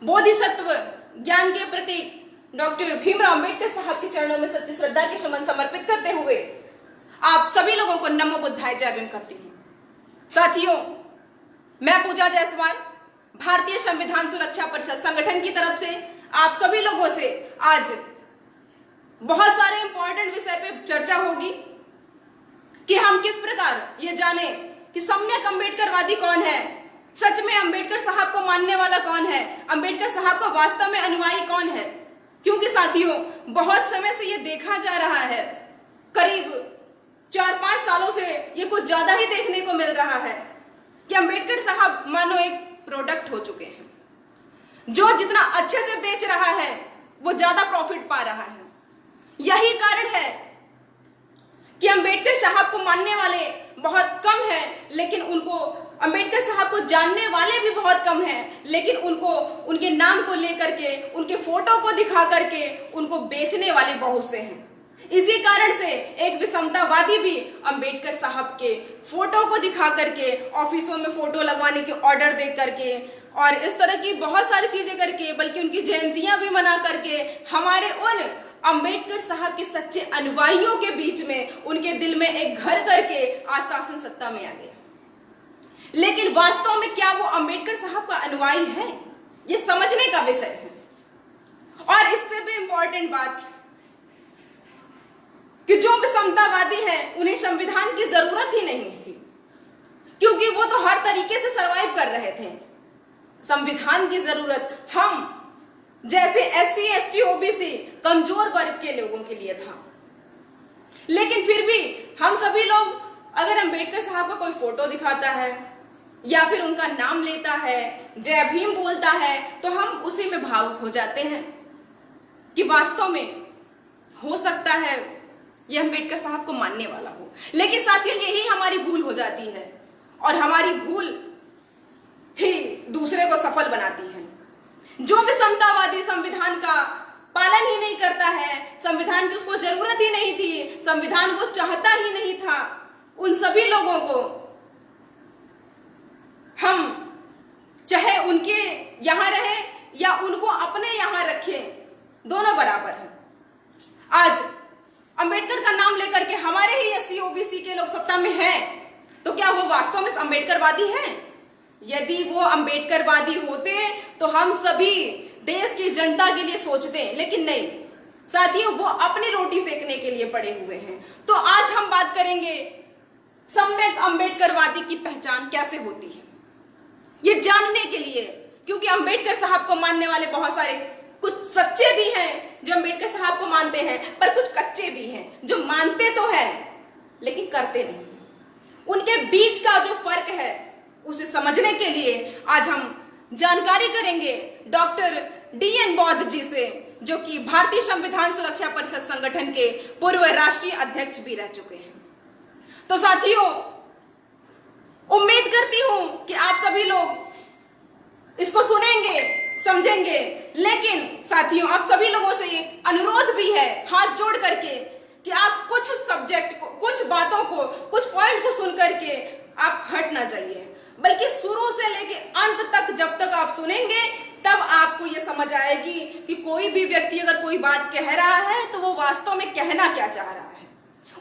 बोधिसत्व ज्ञान के प्रतीक डॉक्टर भीमराव अंबेडकर साहब के चरणों में सच्ची श्रद्धा के सुमन समर्पित करते हुए आप सभी लोगों को नमो बुद्धाय जय भीम करती हूँ। साथियों, मैं पूजा जायसवाल भारतीय संविधान सुरक्षा परिषद संगठन की तरफ से आप सभी लोगों से आज बहुत सारे इंपॉर्टेंट विषय पे चर्चा होगी कि हम किस प्रकार ये जाने कि सम्यक अंबेडकरवादी कौन है, सच में अंबेडकर साहब को मानने वाला कौन है, अंबेडकर साहब का वास्तव में अनुयायी कौन है। क्योंकि साथियों, बहुत समय से ये देखा जा रहा है, करीब 4-5 सालों से ये कुछ ज्यादा ही देखने को मिल रहा है कि अंबेडकर साहब मानो एक प्रोडक्ट हो चुके हैं, जो जितना अच्छे से बेच रहा है वो ज्यादा प्रॉफिट पा रहा है। यही कारण है कि अंबेडकर साहब को मानने वाले बहुत कम हैं, लेकिन उनको अंबेडकर साहब को जानने वाले भी बहुत कम हैं, लेकिन उनको उनके नाम को लेकर के, उनके फोटो को दिखा करके उनको बेचने वाले बहुत से हैं। इसी कारण से एक विषमतावादी भी अंबेडकर साहब के फोटो को दिखा करके, ऑफिसों में फोटो लगवाने के ऑर्डर दे करके और इस तरह की बहुत सारी चीजें करके, बल्कि उनकी जयंतियां भी मना करके हमारे उन अंबेडकर साहब के सच्चे अनुयायियों के बीच में उनके दिल में एक घर करके आज शासन सत्ता में आ गया। लेकिन वास्तव में क्या वो अंबेडकर साहब का अनुयायी है, ये समझने का विषय है। और इससे भी इंपॉर्टेंट बात कि जो विषमतावादी हैं उन्हें संविधान की जरूरत ही नहीं थी, क्योंकि वो तो हर तरीके से सरवाइव कर रहे थे। संविधान की जरूरत हम जैसे SC, ST, OBC कमजोर वर्ग के लोगों के लिए था। लेकिन फिर भी हम सभी लोग अगर अंबेडकर साहब का कोई फोटो दिखाता है या फिर उनका नाम लेता है, जय भीम बोलता है, तो हम उसी में भावुक हो जाते हैं कि वास्तव में हो सकता है ये अंबेडकर साहब को मानने वाला हो। लेकिन साथियों, यही हमारी भूल हो जाती है और हमारी भूल ही दूसरे को सफल बनाती है। जो भी समतावादी संविधान का पालन ही नहीं करता है, संविधान की उसको जरूरत ही नहीं थी, संविधान को चाहता ही नहीं था, उन सभी लोगों को हम चाहे उनके यहां रहे या उनको अपने यहां रखें, दोनों बराबर है। आज अंबेडकर का नाम लेकर के हमारे ही SC, OBC के लोग सत्ता में हैं, तो क्या वो वास्तव में अंबेडकरवादी हैं? यदि वो अंबेडकरवादी होते तो हम सभी देश की जनता के लिए सोचते, लेकिन नहीं साथियों, वो अपनी रोटी सेकने के लिए पड़े हुए हैं। तो आज हम बात करेंगे सम्यक अंबेडकरवादी की पहचान कैसे होती है, ये जानने के लिए। क्योंकि अंबेडकर साहब को मानने वाले बहुत सारे, कुछ सच्चे भी हैं जो अंबेडकर साहब को मानते हैं, पर कुछ कच्चे भी हैं जो मानते तो है लेकिन करते नहीं। उनके बीच का जो फर्क है उसे समझने के लिए आज हम जानकारी करेंगे डॉक्टर DN बौद्ध जी से, जो कि भारतीय संविधान सुरक्षा परिषद संगठन के पूर्व राष्ट्रीय अध्यक्ष भी रह चुके हैं। तो साथियों, उम्मीद करती हूं कि आप सभी लोग इसको सुनेंगे, समझेंगे। लेकिन साथियों, आप सभी लोगों से एक अनुरोध भी है हाथ जोड़ करके कि आप कुछ सब्जेक्ट को, कुछ बातों को, कुछ पॉइंट को सुन करके आप हट ना जाइए, बल्कि शुरू से लेके अंत तक जब तक आप सुनेंगे तब आपको यह समझ आएगी कि कोई भी व्यक्ति अगर कोई बात कह रहा है तो वो वास्तव में कहना क्या चाह रहा है,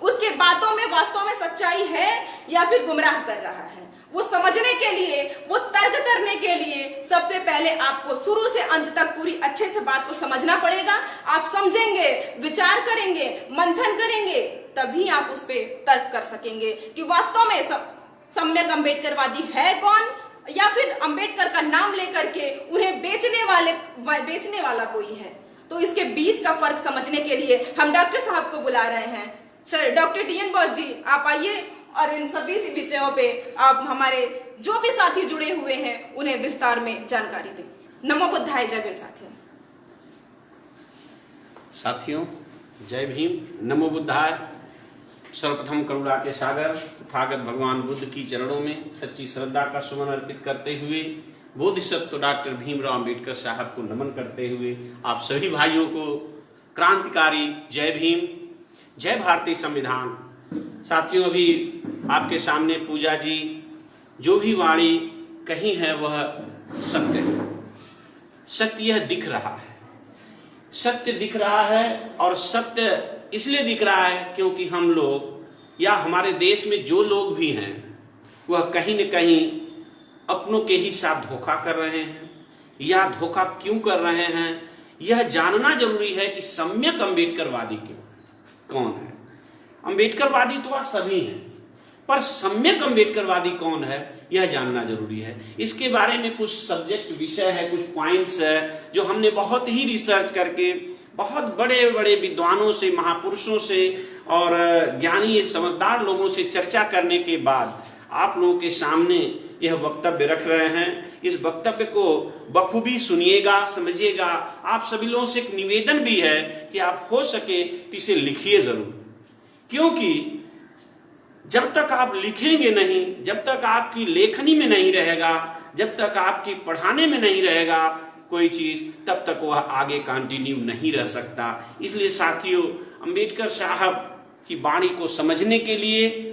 उसके बातों में वास्तव में सच्चाई है या फिर गुमराह कर रहा है। वो समझने के लिए, वो तर्क करने के लिए सबसे पहले आपको शुरू से अंत तक पूरी अच्छे से बात को समझना पड़ेगा। आप समझेंगे, विचार करेंगे, मंथन करेंगे, तभी आप उस पर तर्क कर सकेंगे कि वास्तव में सम्यक अंबेडकरवादी है कौन, या फिर अंबेडकर का नाम लेकर के उन्हें बेचने वाला कोई है। तो इसके बीच का फर्क समझने के लिए हम डॉक्टर साहब को बुला रहे हैं। सर, डॉक्टर DN बौद्ध जी, आप आइए और इन सभी विषयों पे आप हमारे जो भी साथी जुड़े हुए हैं उन्हें विस्तार में जानकारी दें। नमो बुद्धाय जय भीम। साथियों जय भीम, नमो बुद्धाय। सर्वप्रथम करुणा के सागर तथागत भगवान बुद्ध की चरणों में सच्ची श्रद्धा का सुमन अर्पित करते हुए बोधिसत्व डॉक्टर भीमराव अंबेडकर साहब को नमन करते हुए आप सभी भाइयों को क्रांतिकारी जय भीम, जय भारतीय संविधान। साथियों, अभी आपके सामने पूजा जी जो भी वाणी कही है वह सत्य है। सत्य यह दिख रहा है, सत्य दिख रहा है। और सत्य इसलिए दिख रहा है क्योंकि हम लोग या हमारे देश में जो लोग भी हैं वह कहीं न कहीं अपनों के ही साथ धोखा कर रहे हैं। या धोखा क्यों कर रहे हैं यह जानना जरूरी है कि सम्यक अम्बेडकरवादी कौन है। अम्बेडकरवादी तो वह सभी हैं, पर सम्यक अम्बेडकरवादी कौन है यह जानना जरूरी है। इसके बारे में कुछ सब्जेक्ट विषय है, कुछ पॉइंट्स है जो हमने बहुत ही रिसर्च करके बहुत बड़े बड़े विद्वानों से, महापुरुषों से और ज्ञानी समझदार लोगों से चर्चा करने के बाद आप लोगों के सामने यह वक्तव्य रख रहे हैं। इस वक्तव्य को बखूबी सुनिएगा, समझिएगा। आप सभी लोगों से एक निवेदन भी है कि आप हो सके तो इसे लिखिए जरूर, क्योंकि जब तक आप लिखेंगे नहीं, जब तक आपकी लेखनी में नहीं रहेगा, जब तक आपकी पढ़ाने में नहीं रहेगा कोई चीज, तब तक वह आगे कंटिन्यू नहीं रह सकता। इसलिए साथियों, अंबेडकर साहब की वाणी को समझने के लिए,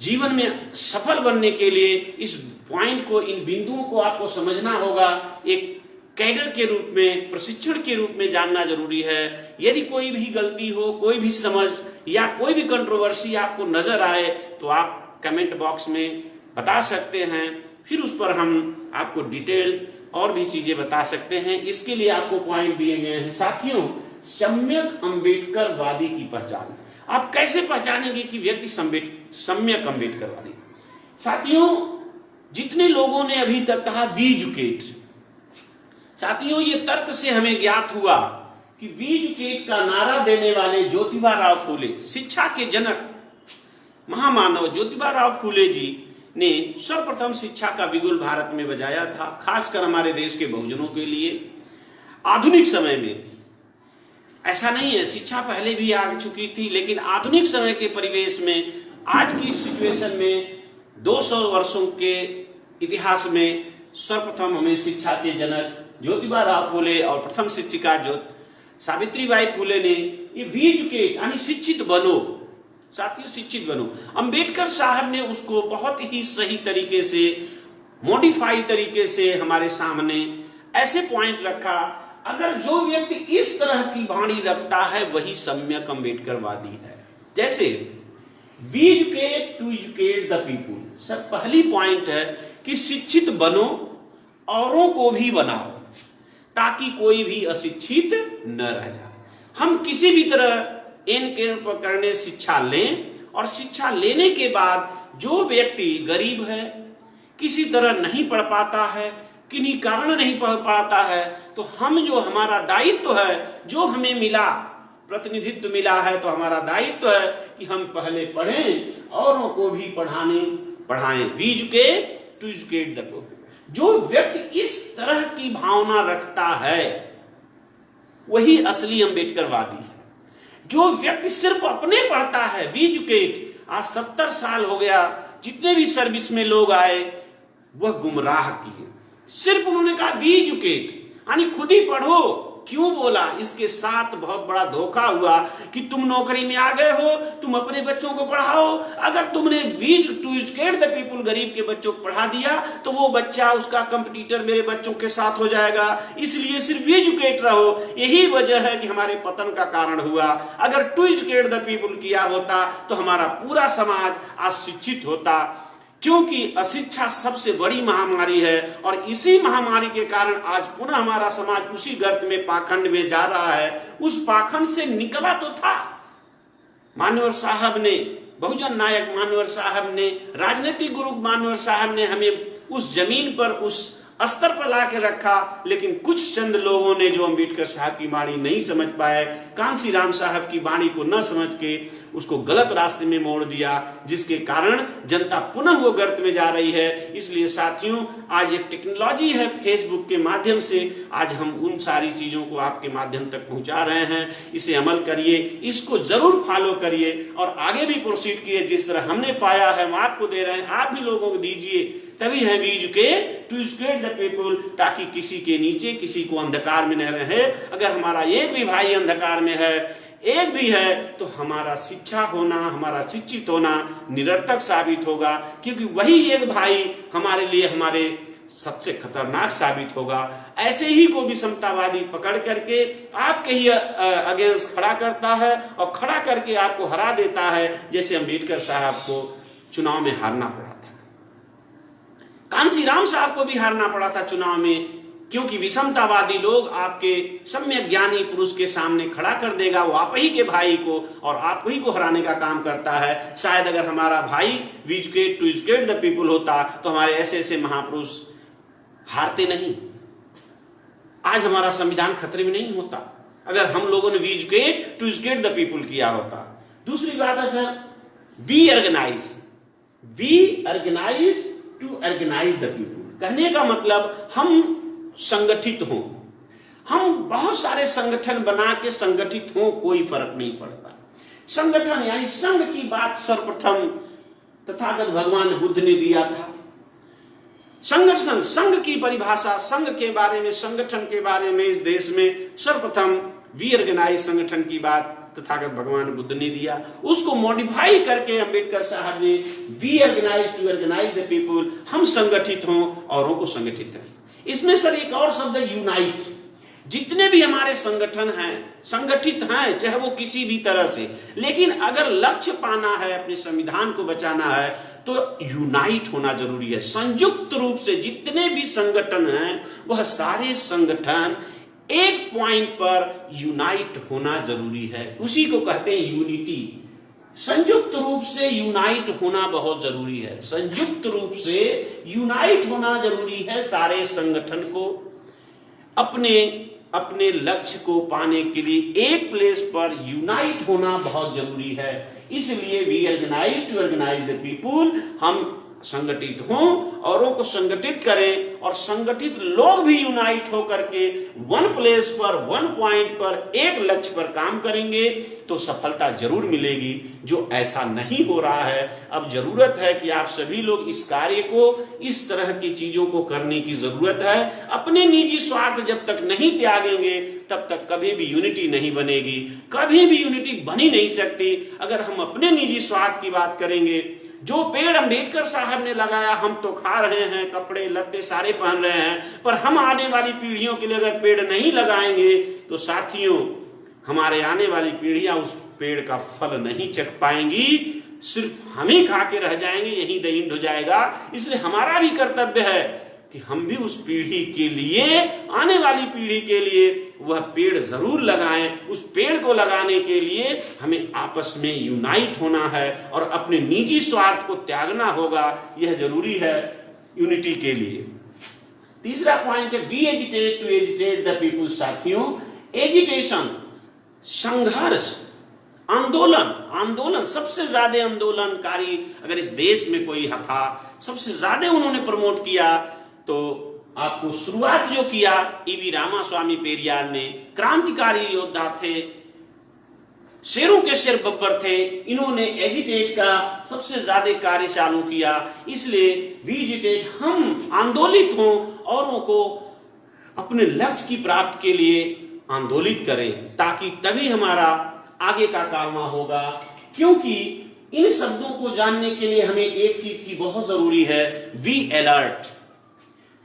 जीवन में सफल बनने के लिए इस पॉइंट को, इन बिंदुओं को आपको समझना होगा। एक कैडर के रूप में, प्रशिक्षण के रूप में जानना जरूरी है। यदि कोई भी गलती हो, कोई भी समझ या कोई भी कंट्रोवर्सी आपको नजर आए तो आप कमेंट बॉक्स में बता सकते हैं, फिर उस पर हम आपको डिटेल और भी चीजें बता सकते हैं। इसके लिए आपको पॉइंट दिए गए हैं। साथियों, सम्यक अम्बेडकरवादी की पहचान आप कैसे पहचानेंगे कि व्यक्ति सम्यक अम्बेडकरवादी। साथियों, जितने लोगों ने अभी तक कहा वी एजुकेट, साथियों ये तर्क से हमें ज्ञात हुआ कि वी एजुकेट का नारा देने वाले ज्योतिबा राव फूले, शिक्षा के जनक महामानव ज्योतिबा राव फूले जी ने सर्वप्रथम शिक्षा का बिगुल भारत में बजाया था, खासकर हमारे देश के बहुजनों के लिए। आधुनिक समय में ऐसा नहीं है, शिक्षा पहले भी आ चुकी थी, लेकिन आधुनिक समय के परिवेश में, आज की सिचुएशन में, 200 वर्षों के इतिहास में सर्वप्रथम हमें शिक्षा के जनक ज्योतिबा राव फूले और प्रथम शिक्षिका सावित्रीबाई फूले ने ये वी एजुकेट यानी शिक्षित बनो, साथियों शिक्षित बनो। अंबेडकर साहब ने उसको बहुत ही सही तरीके से, मॉडिफाई तरीके से हमारे सामने ऐसे पॉइंट रखा, अगर जो व्यक्ति इस तरह की वाणी रखता है वही सम्यक अम्बेडकरवादी है। जैसे be educate to educate the people, sir पहली पॉइंट है कि शिक्षित बनो, औरों को भी बनाओ, ताकि कोई भी अशिक्षित न रह जाए। हम किसी भी तरह इन करने शिक्षा लें, और शिक्षा लेने के बाद जो व्यक्ति गरीब है, किसी तरह नहीं पढ़ पाता है, किन्हीं कारण नहीं पढ़ पाता है, तो हम जो हमारा दायित्व है, जो हमें मिला, प्रतिनिधित्व मिला है, तो हमारा दायित्व है कि हम पहले पढ़ें, औरों को भी पढ़ाएं। We educate to educate the people. जो व्यक्ति इस तरह की भावना रखता है वही असली अम्बेडकरवादी है। जो व्यक्ति सिर्फ अपने पढ़ता है, वी एजुकेट, आज 70 साल हो गया, जितने भी सर्विस में लोग आए वह गुमराह किए। सिर्फ उन्होंने कहा वी एजुकेट यानी खुद ही पढ़ो। क्यों बोला? इसके साथ बहुत बड़ा धोखा हुआ कि तुम नौकरी में आ गए हो, तुम अपने बच्चों को पढ़ाओ। अगर तुमने we to educate the people, गरीब के बच्चों को पढ़ा दिया, तो वो बच्चा, उसका कंपटीटर मेरे बच्चों के साथ हो जाएगा, इसलिए सिर्फ वी एजुकेट रहो। यही वजह है कि हमारे पतन का कारण हुआ। अगर टू एजुकेट द पीपुल किया होता तो हमारा पूरा समाज आज शिक्षित होता, क्योंकि अशिक्षा सबसे बड़ी महामारी है, और इसी महामारी के कारण आज पुनः हमारा समाज उसी गर्त में, पाखंड में जा रहा है। उस पाखंड से निकला तो था मानवर साहब ने, बहुजन नायक मानवर साहब ने, राजनीतिक गुरु मानवर साहब ने हमें उस जमीन पर, उस स्तर पर ला के रखा। लेकिन कुछ चंद लोगों ने जो अंबेडकर साहब की वाणी नहीं समझ पाए, कांसी राम साहब की वाणी को न समझ के उसको गलत रास्ते में मोड़ दिया, जिसके कारण जनता पुनः वो गर्त में जा रही है। इसलिए साथियों, आज एक टेक्नोलॉजी है, फेसबुक के माध्यम से आज हम उन सारी चीजों को आपके माध्यम तक पहुंचा रहे हैं। इसे अमल करिए, इसको जरूर फॉलो करिए और आगे भी प्रोसीड किए। जिस तरह हमने पाया है हम आपको दे रहे हैं, आप भी लोगों को दीजिए। तभी है we educate to educate the people, ताकि किसी के नीचे किसी को अंधकार में न रहे। अगर हमारा एक भी भाई अंधकार में है, एक भी है, तो हमारा शिक्षा होना, हमारा शिक्षित होना निरर्थक साबित होगा, क्योंकि वही एक भाई हमारे लिए हमारे सबसे खतरनाक साबित होगा। ऐसे ही को विषमतावादी पकड़ करके आपके ही अगेंस्ट खड़ा करता है और खड़ा करके आपको हरा देता है, जैसे अंबेडकर साहब को चुनाव में हारना पड़ा था, कांसीराम साहब को भी हारना पड़ा था चुनाव में, क्योंकि विषमतावादी लोग आपके सम्यक ज्ञानी पुरुष के सामने खड़ा कर देगा वो आप ही के भाई को, और आप ही को हराने का काम करता है। शायद अगर हमारा भाई we educate to educate the people होता तो हमारे ऐसे ऐसे महापुरुष हारते नहीं, आज हमारा संविधान खतरे में नहीं होता अगर हम लोगों ने we educate to educate the people किया होता। दूसरी बात है सर, we organise to organise the people. कहने का मतलब हम संगठित हों, हम बहुत सारे संगठन बना के संगठित हों, कोई फर्क नहीं पड़ता। संगठन यानी संघ की बात सर्वप्रथम तथागत भगवान बुद्ध ने दिया था। संगठन, संघ की परिभाषा, संघ के बारे में, संगठन के बारे में इस देश में सर्वप्रथम वी ऑर्गेनाइज संगठन की बात तथागत भगवान बुद्ध ने दिया। उसको मॉडिफाई करके अंबेडकर साहब ने we organise to organise the people, हम संगठित हों औरों को संगठित करें। इसमें सर एक और शब्द है यूनाइट। जितने भी हमारे संगठन हैं संगठित हैं, चाहे वो किसी भी तरह से, लेकिन अगर लक्ष्य पाना है, अपने संविधान को बचाना है, तो यूनाइट होना जरूरी है। संयुक्त रूप से जितने भी संगठन हैं वह सारे संगठन एक पॉइंट पर यूनाइट होना जरूरी है, उसी को कहते हैं यूनिटी। संयुक्त रूप से यूनाइट होना बहुत जरूरी है, संयुक्त रूप से यूनाइट होना जरूरी है। सारे संगठन को अपने अपने लक्ष्य को पाने के लिए एक प्लेस पर यूनाइट होना बहुत जरूरी है। इसलिए we organise to organise the people, हम संगठित हों, औरों को संगठित करें, और संगठित लोग भी यूनाइट होकर के वन प्लेस पर, वन पॉइंट पर, एक लक्ष्य पर काम करेंगे तो सफलता जरूर मिलेगी। जो ऐसा नहीं हो रहा है, अब जरूरत है कि आप सभी लोग इस कार्य को, इस तरह की चीजों को करने की जरूरत है। अपने निजी स्वार्थ जब तक नहीं त्यागेंगे तब तक कभी भी यूनिटी नहीं बनेगी, कभी भी यूनिटी बन ही नहीं सकती। अगर हम अपने निजी स्वार्थ की बात करेंगे, जो पेड़ अंबेडकर साहब ने लगाया हम तो खा रहे हैं, कपड़े लत्ते सारे पहन रहे हैं, पर हम आने वाली पीढ़ियों के लिए अगर पेड़ नहीं लगाएंगे तो साथियों हमारे आने वाली पीढ़ियां उस पेड़ का फल नहीं चख पाएंगी, सिर्फ हम ही खा के रह जाएंगे, यही द एंड हो जाएगा। इसलिए हमारा भी कर्तव्य है कि हम भी उस पीढ़ी के लिए, आने वाली पीढ़ी के लिए वह पेड़ जरूर लगाएं। उस पेड़ को लगाने के लिए हमें आपस में यूनाइट होना है और अपने निजी स्वार्थ को त्यागना होगा, यह जरूरी है यूनिटी के लिए। तीसरा पॉइंट है we agitate to agitate the people. साथियों, एजिटेशन, संघर्ष, आंदोलन सबसे ज्यादा आंदोलनकारी अगर इस देश में कोई था, सबसे ज्यादा उन्होंने प्रमोट किया तो आपको शुरुआत जो किया ईवी रामास्वामी पेरियार ने, क्रांतिकारी योद्धा थे, शेरों के शेर बब्बर थे, इन्होंने एजिटेट का सबसे ज्यादा कार्य चालू किया। इसलिए वी एजिटेट, हम आंदोलित हों, औरों को अपने लक्ष्य की प्राप्ति के लिए आंदोलित करें, ताकि तभी हमारा आगे का कारवां होगा। क्योंकि इन शब्दों को जानने के लिए हमें एक चीज की बहुत जरूरी है, वी अलर्ट।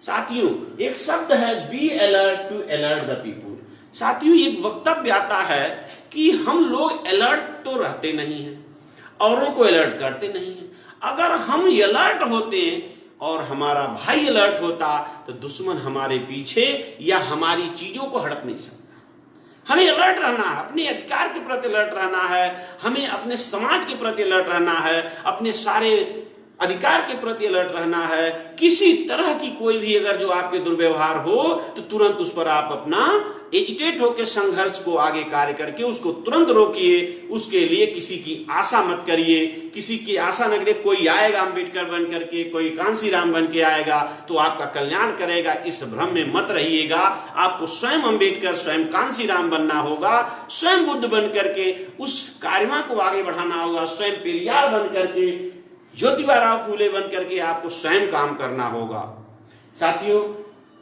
साथियों, एक शब्द है we alert to alert the people. साथियों, एक वक्तव्य आता है कि हम लोग अलर्ट तो रहते नहीं हैं, औरों को अलर्ट करते नहीं हैं। अगर हम अलर्ट होते और हमारा भाई अलर्ट होता तो दुश्मन हमारे पीछे या हमारी चीजों को हड़प नहीं सकता। हमें अलर्ट रहना है, अपने अधिकार के प्रति अलर्ट रहना है, हमें अपने समाज के प्रति अलर्ट रहना है, अपने सारे अधिकार के प्रति अलर्ट रहना है। किसी तरह की कोई भी अगर जो आपके दुर्व्यवहार हो तो तुरंत उस पर आप अपना एजिटेट होकर संघर्ष को आगे कार्य करके उसको तुरंत रोकिए। उसके लिए किसी की आशा मत करिए, किसी की आशा न करिए। कोई आएगा अंबेडकर बन करके, कोई कांसीराम बन के आएगा तो आपका कल्याण करेगा, इस भ्रम में मत रहिएगा। आपको स्वयं अंबेडकर, स्वयं कांसीराम बनना होगा, स्वयं बुद्ध बन करके उस कार्यक्रम को आगे बढ़ाना होगा, स्वयं पेरियार बन करके, ज्योतिबा फूले बन करके आपको स्वयं काम करना होगा। साथियों,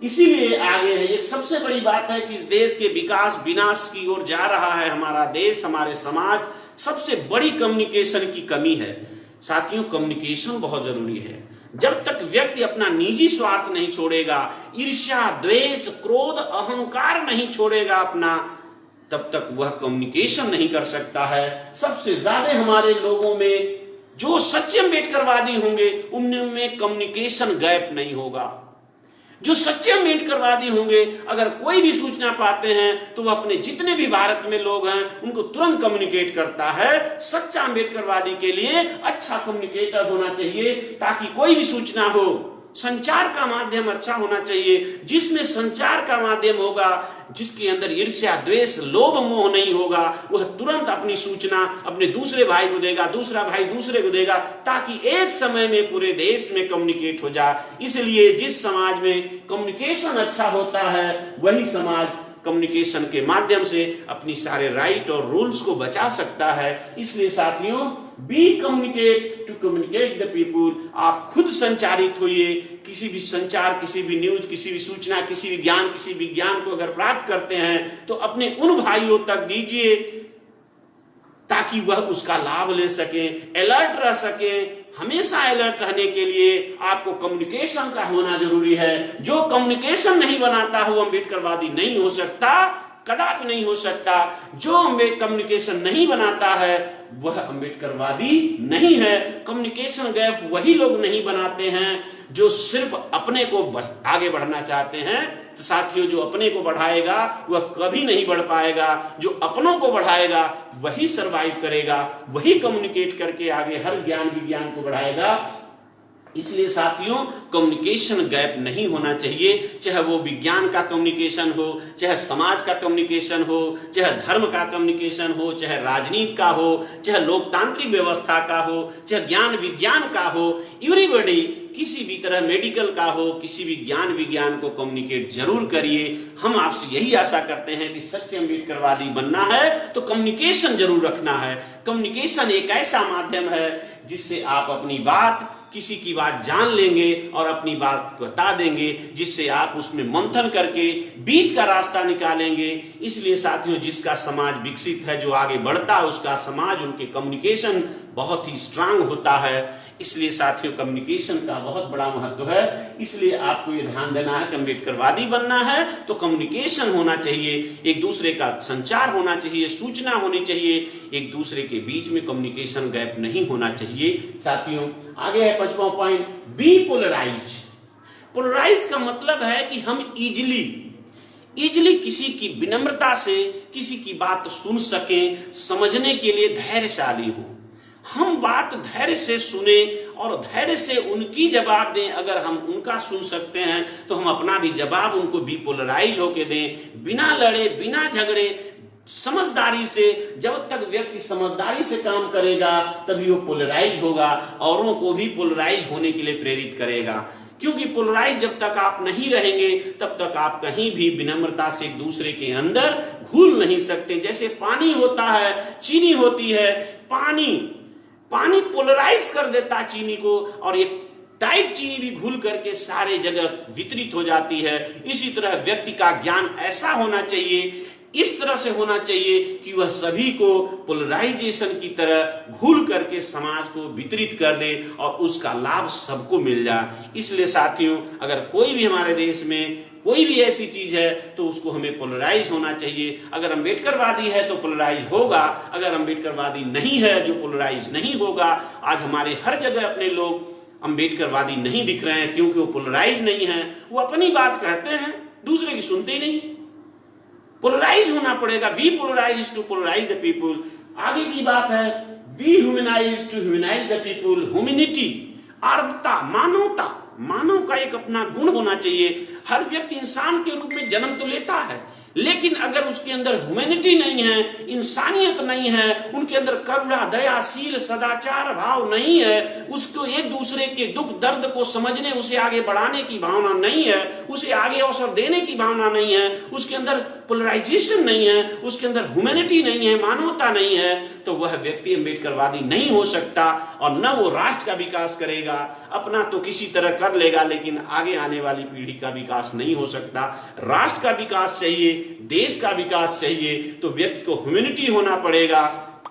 इसीलिए आगे है, एक सबसे बड़ी बात है कि इस देश के विकास विनाश की ओर जा रहा है हमारा देश, हमारे समाज। सबसे बड़ी कम्युनिकेशन की कमी है। साथियों, कम्युनिकेशन बहुत जरूरी है। जब तक व्यक्ति अपना निजी स्वार्थ नहीं छोड़ेगा, ईर्ष्या, द्वेष, क्रोध, अहंकार नहीं छोड़ेगा अपना, तब तक वह कम्युनिकेशन नहीं कर सकता है। सबसे ज्यादा हमारे लोगों में जो सच्चे अम्बेडकरवादी होंगे उनमें कम्युनिकेशन गैप नहीं होगा। जो सच्चे अम्बेडकरवादी होंगे अगर कोई भी सूचना पाते हैं तो वह अपने जितने भी भारत में लोग हैं उनको तुरंत कम्युनिकेट करता है। सच्चा अम्बेडकरवादी के लिए अच्छा कम्युनिकेटर होना चाहिए, ताकि कोई भी सूचना हो, संचार का माध्यम अच्छा होना चाहिए, जिसमें संचार का माध्यम होगा, जिसके अंदर ईर्ष्या, द्वेष, लोभ, मोह नहीं होगा, वह तुरंत अपनी सूचना अपने दूसरे भाई को देगा, दूसरा भाई दूसरे को देगा, ताकि एक समय में पूरे देश में कम्युनिकेट हो जाए। इसलिए जिस समाज में कम्युनिकेशन अच्छा होता है वही समाज कम्युनिकेशन के माध्यम से अपनी सारे राइट और रूल्स को बचा सकता है। इसलिए साथियों, be communicate to communicate the people. आप खुद संचारित होइए। किसी भी संचार, किसी भी न्यूज, किसी भी सूचना, किसी भी ज्ञान, किसी भी ज्ञान को अगर प्राप्त करते हैं तो अपने उन भाइयों तक दीजिए ताकि वह उसका लाभ ले सके, अलर्ट रह सके। हमेशा अलर्ट रहने के लिए आपको कम्युनिकेशन का होना जरूरी है। जो कम्युनिकेशन नहीं बनाता है वो अम्बेडकरवादी नहीं हो सकता, कदापि नहीं हो सकता। जो कम्युनिकेशन नहीं बनाता है वह अम्बेडकरवादी नहीं है। कम्युनिकेशन गैप वही लोग नहीं बनाते हैं जो सिर्फ अपने को आगे बढ़ना चाहते हैं। तो साथियों, जो अपने को बढ़ाएगा वह कभी नहीं बढ़ पाएगा। जो अपनों को बढ़ाएगा वही सरवाइव करेगा, वही कम्युनिकेट करके आगे हर ज्ञान विज्ञान को बढ़ाएगा। इसलिए साथियों, कम्युनिकेशन गैप नहीं होना चाहिए। चाहे वो विज्ञान का कम्युनिकेशन हो, चाहे समाज का कम्युनिकेशन हो, चाहे धर्म का कम्युनिकेशन हो, चाहे राजनीति का हो, चाहे लोकतांत्रिक व्यवस्था का हो, चाहे ज्ञान विज्ञान का हो, एवरीबॉडी, किसी भी तरह मेडिकल का हो, किसी भी ज्ञान विज्ञान को कम्युनिकेट जरूर करिए। हम आपसे यही आशा करते हैं कि सच्चे अम्बेडकरवादी बनना है तो कम्युनिकेशन जरूर रखना है। कम्युनिकेशन एक ऐसा माध्यम है जिससे आप अपनी बात, किसी की बात जान लेंगे और अपनी बात बता देंगे, जिससे आप उसमें मंथन करके बीच का रास्ता निकालेंगे। इसलिए साथियों, जिसका समाज विकसित है, जो आगे बढ़ता है, उसका समाज, उनके कम्युनिकेशन बहुत ही स्ट्रांग होता है। इसलिए साथियों, कम्युनिकेशन का बहुत बड़ा महत्व है। इसलिए आपको ये ध्यान देना है कि अम्बेडकरवादी बनना है तो कम्युनिकेशन होना चाहिए, एक दूसरे का संचार होना चाहिए, सूचना होनी चाहिए, एक दूसरे के बीच में कम्युनिकेशन गैप नहीं होना चाहिए। साथियों, आगे है 5वां पॉइंट, बी पोलराइज। पोलराइज का मतलब है कि हम इजिली किसी की विनम्रता से किसी की बात सुन सकें, समझने के लिए धैर्यशाली हो। हम बात धैर्य से सुने और धैर्य से उनकी जवाब दें। अगर हम उनका सुन सकते हैं तो हम अपना भी जवाब उनको बिपोलराइज होके दें, बिना लड़े, बिना झगड़े, समझदारी से। जब तक व्यक्ति समझदारी से काम करेगा तभी वो पोलराइज होगा, औरों को भी पोलराइज होने के लिए प्रेरित करेगा। क्योंकि पोलराइज जब तक आप नहीं रहेंगे तब तक आप कहीं भी विनम्रता से एक दूसरे के अंदर घुल नहीं सकते। जैसे पानी होता है, चीनी होती है, पानी पोलराइज कर देता है चीनी को, और एक टाइट चीनी भी घुल करके सारे जगह वितरित हो जाती है। इसी तरह व्यक्ति का ज्ञान ऐसा होना चाहिए, इस तरह से होना चाहिए कि वह सभी को पोलराइजेशन की तरह घुल करके समाज को वितरित कर दे और उसका लाभ सबको मिल जाए। इसलिए साथियों, अगर कोई भी हमारे देश में कोई भी ऐसी चीज है तो उसको हमें पोलराइज होना चाहिए। अगर अम्बेडकरवादी है तो पोलराइज होगा, अगर अम्बेडकरवादी नहीं है जो पोलराइज नहीं होगा। आज हमारे हर जगह अपने लोग अम्बेडकरवादी नहीं दिख रहे हैं क्योंकि वो पोलराइज नहीं है। वो अपनी बात कहते हैं, दूसरे की सुनते ही नहीं। पोलराइज होना पड़ेगा। We polarise to polarise the people. आगे की बात है, we humanise to humanise the people. Humanity, आर्द्रता, मानवता, मानव का एक अपना गुण होना चाहिए। हर व्यक्ति इंसान के रूप में जन्म तो लेता है, लेकिन अगर उसके अंदर ह्यूमैनिटी नहीं है, इंसानियत नहीं है, उनके अंदर करुणा, दया, शील, सदाचार भाव नहीं है, उसको एक दूसरे के दुख दर्द को समझने, उसे आगे बढ़ाने की भावना नहीं है, उसे आगे अवसर देने की भावना नहीं है, उसके अंदर पोलराइजेशन नहीं है, उसके अंदर ह्यूमैनिटी नहीं है, मानवता नहीं है, तो वह व्यक्ति अम्बेडकरवादी नहीं हो सकता और न वो राष्ट्र का विकास करेगा। अपना तो किसी तरह कर लेगा लेकिन आगे आने वाली पीढ़ी का विकास नहीं हो सकता। राष्ट्र का विकास चाहिए, देश का विकास चाहिए तो व्यक्ति को ह्यूमैनिटी होना पड़ेगा,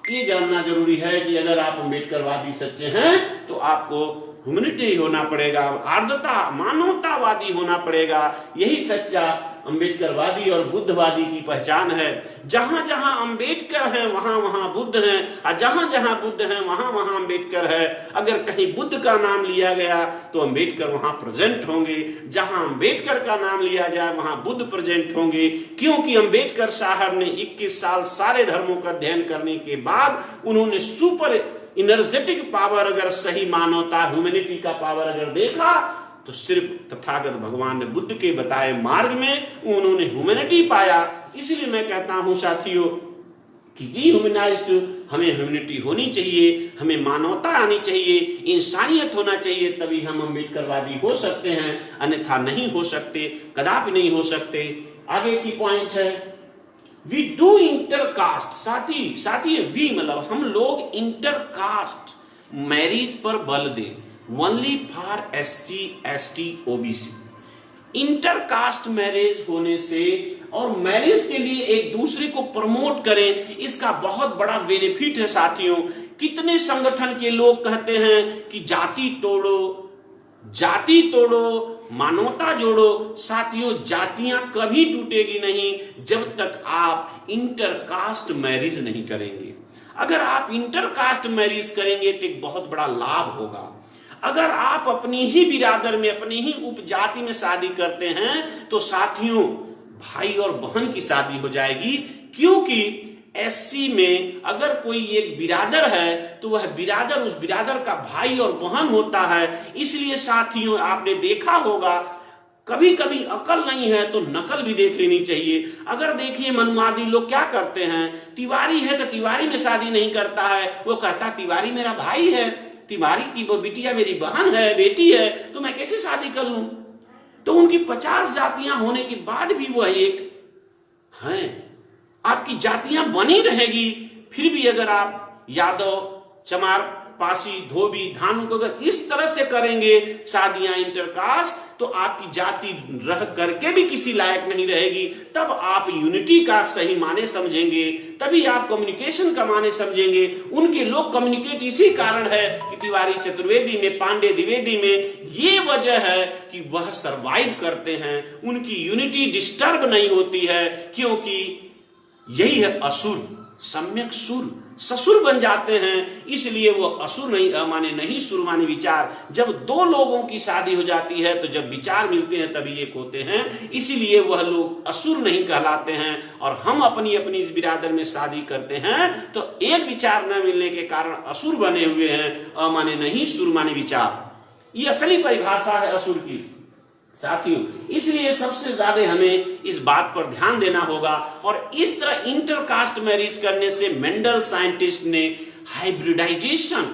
ये जानना जरूरी है कि अगर आप अम्बेडकरवादी सच्चे हैं तो आपको ह्यूमैनिटी होना पड़ेगा, आर्द्रता, मानवतावादी होना पड़ेगा। यही सच्चा अम्बेडकरवादी और बुद्धवादी की पहचान है। जहां जहां अम्बेडकर है वहां वहां बुद्ध है, और जहां जहां बुद्ध है वहां वहां अम्बेडकर है। अगर कहीं बुद्ध का नाम लिया गया तो अम्बेडकर वहां प्रेजेंट होंगे, जहां अम्बेडकर का नाम लिया जाए वहां बुद्ध प्रेजेंट होंगे। क्योंकि अम्बेडकर साहब ने 21 साल सारे धर्मों का अध्ययन करने के बाद उन्होंने सुपर इनर्जेटिक पावर, अगर सही मानवता ह्यूमैनिटी का पावर अगर देखा तो सिर्फ तथागत भगवान ने बुद्ध के बताए मार्ग में उन्होंने ह्यूमैनिटी पाया। इसलिए मैं कहता हूं साथियों कि ह्यूमनाइज्ड, हमें ह्यूमैनिटी होनी चाहिए, हमें मानवता आनी चाहिए, इंसानियत होना चाहिए, तभी हम अम्बेडकरवादी हो सकते हैं, अन्यथा नहीं हो सकते, कदापि नहीं हो सकते। आगे की पॉइंट है वी डू इंटरकास्ट। साथी वी मतलब हम लोग इंटरकास्ट मैरिज पर बल दें, only for SC ST OBC। Intercaste marriage होने से और मैरिज के लिए एक दूसरे को प्रमोट करें, इसका बहुत बड़ा बेनिफिट है साथियों। कितने संगठन के लोग कहते हैं कि जाति तोड़ो, जाति तोड़ो, मानवता जोड़ो। साथियों, जातियां कभी टूटेगी नहीं जब तक आप इंटरकास्ट मैरिज नहीं करेंगे। अगर आप इंटरकास्ट मैरिज करेंगे तो एक बहुत बड़ा लाभ होगा। अगर आप अपनी ही बिरादर में, अपनी ही उपजाति में शादी करते हैं तो साथियों भाई और बहन की शादी हो जाएगी। क्योंकि SC में अगर कोई एक बिरादर है तो वह बिरादर उस बिरादर का भाई और बहन होता है। इसलिए साथियों आपने देखा होगा कभी कभी अकल नहीं है तो नकल भी देख लेनी चाहिए। अगर देखिए मनुवादी लोग क्या करते हैं, तिवारी है तो तिवारी में शादी नहीं करता है, वो कहता तिवारी मेरा भाई है, तिवारी की वो बिटिया मेरी बहन है, बेटी है, तो मैं कैसे शादी कर लूं। तो उनकी 50 जातियां होने के बाद भी वह एक हैं। आपकी जातियां बनी रहेगी, फिर भी अगर आप यादव, चमार, पासी, धोबी, धानुक अगर इस तरह से करेंगे शादियां इंटरकास्ट, तो आपकी जाति रह करके भी किसी लायक नहीं रहेगी। तब आप यूनिटी का सही माने समझेंगे, तभी आप कम्युनिकेशन का माने समझेंगे। उनके लोग कम्युनिकेट इसी कारण है कि तिवारी चतुर्वेदी में, पांडे द्विवेदी में, ये वजह है कि वह सरवाइव करते हैं, उनकी यूनिटी डिस्टर्ब नहीं होती है। क्योंकि यही है असुर, सम्यक सुर, ससुर बन जाते हैं। इसलिए वो असुर नहीं माने नहीं सुर माने विचार। जब दो लोगों की शादी हो जाती है तो जब विचार मिलते हैं तभी एक होते हैं। इसीलिए वह लोग असुर नहीं कहलाते हैं। और हम अपनी अपनी इस बिरादर में शादी करते हैं तो एक विचार न मिलने के कारण असुर बने हुए हैं, अमाने नहीं सुर माने विचार। ये असली परिभाषा है असुर की साथियों। इसलिए सबसे ज्यादा हमें इस बात पर ध्यान देना होगा। और इस तरह इंटरकास्ट मैरिज करने से मेंडल साइंटिस्ट ने हाइब्रिडाइजेशन,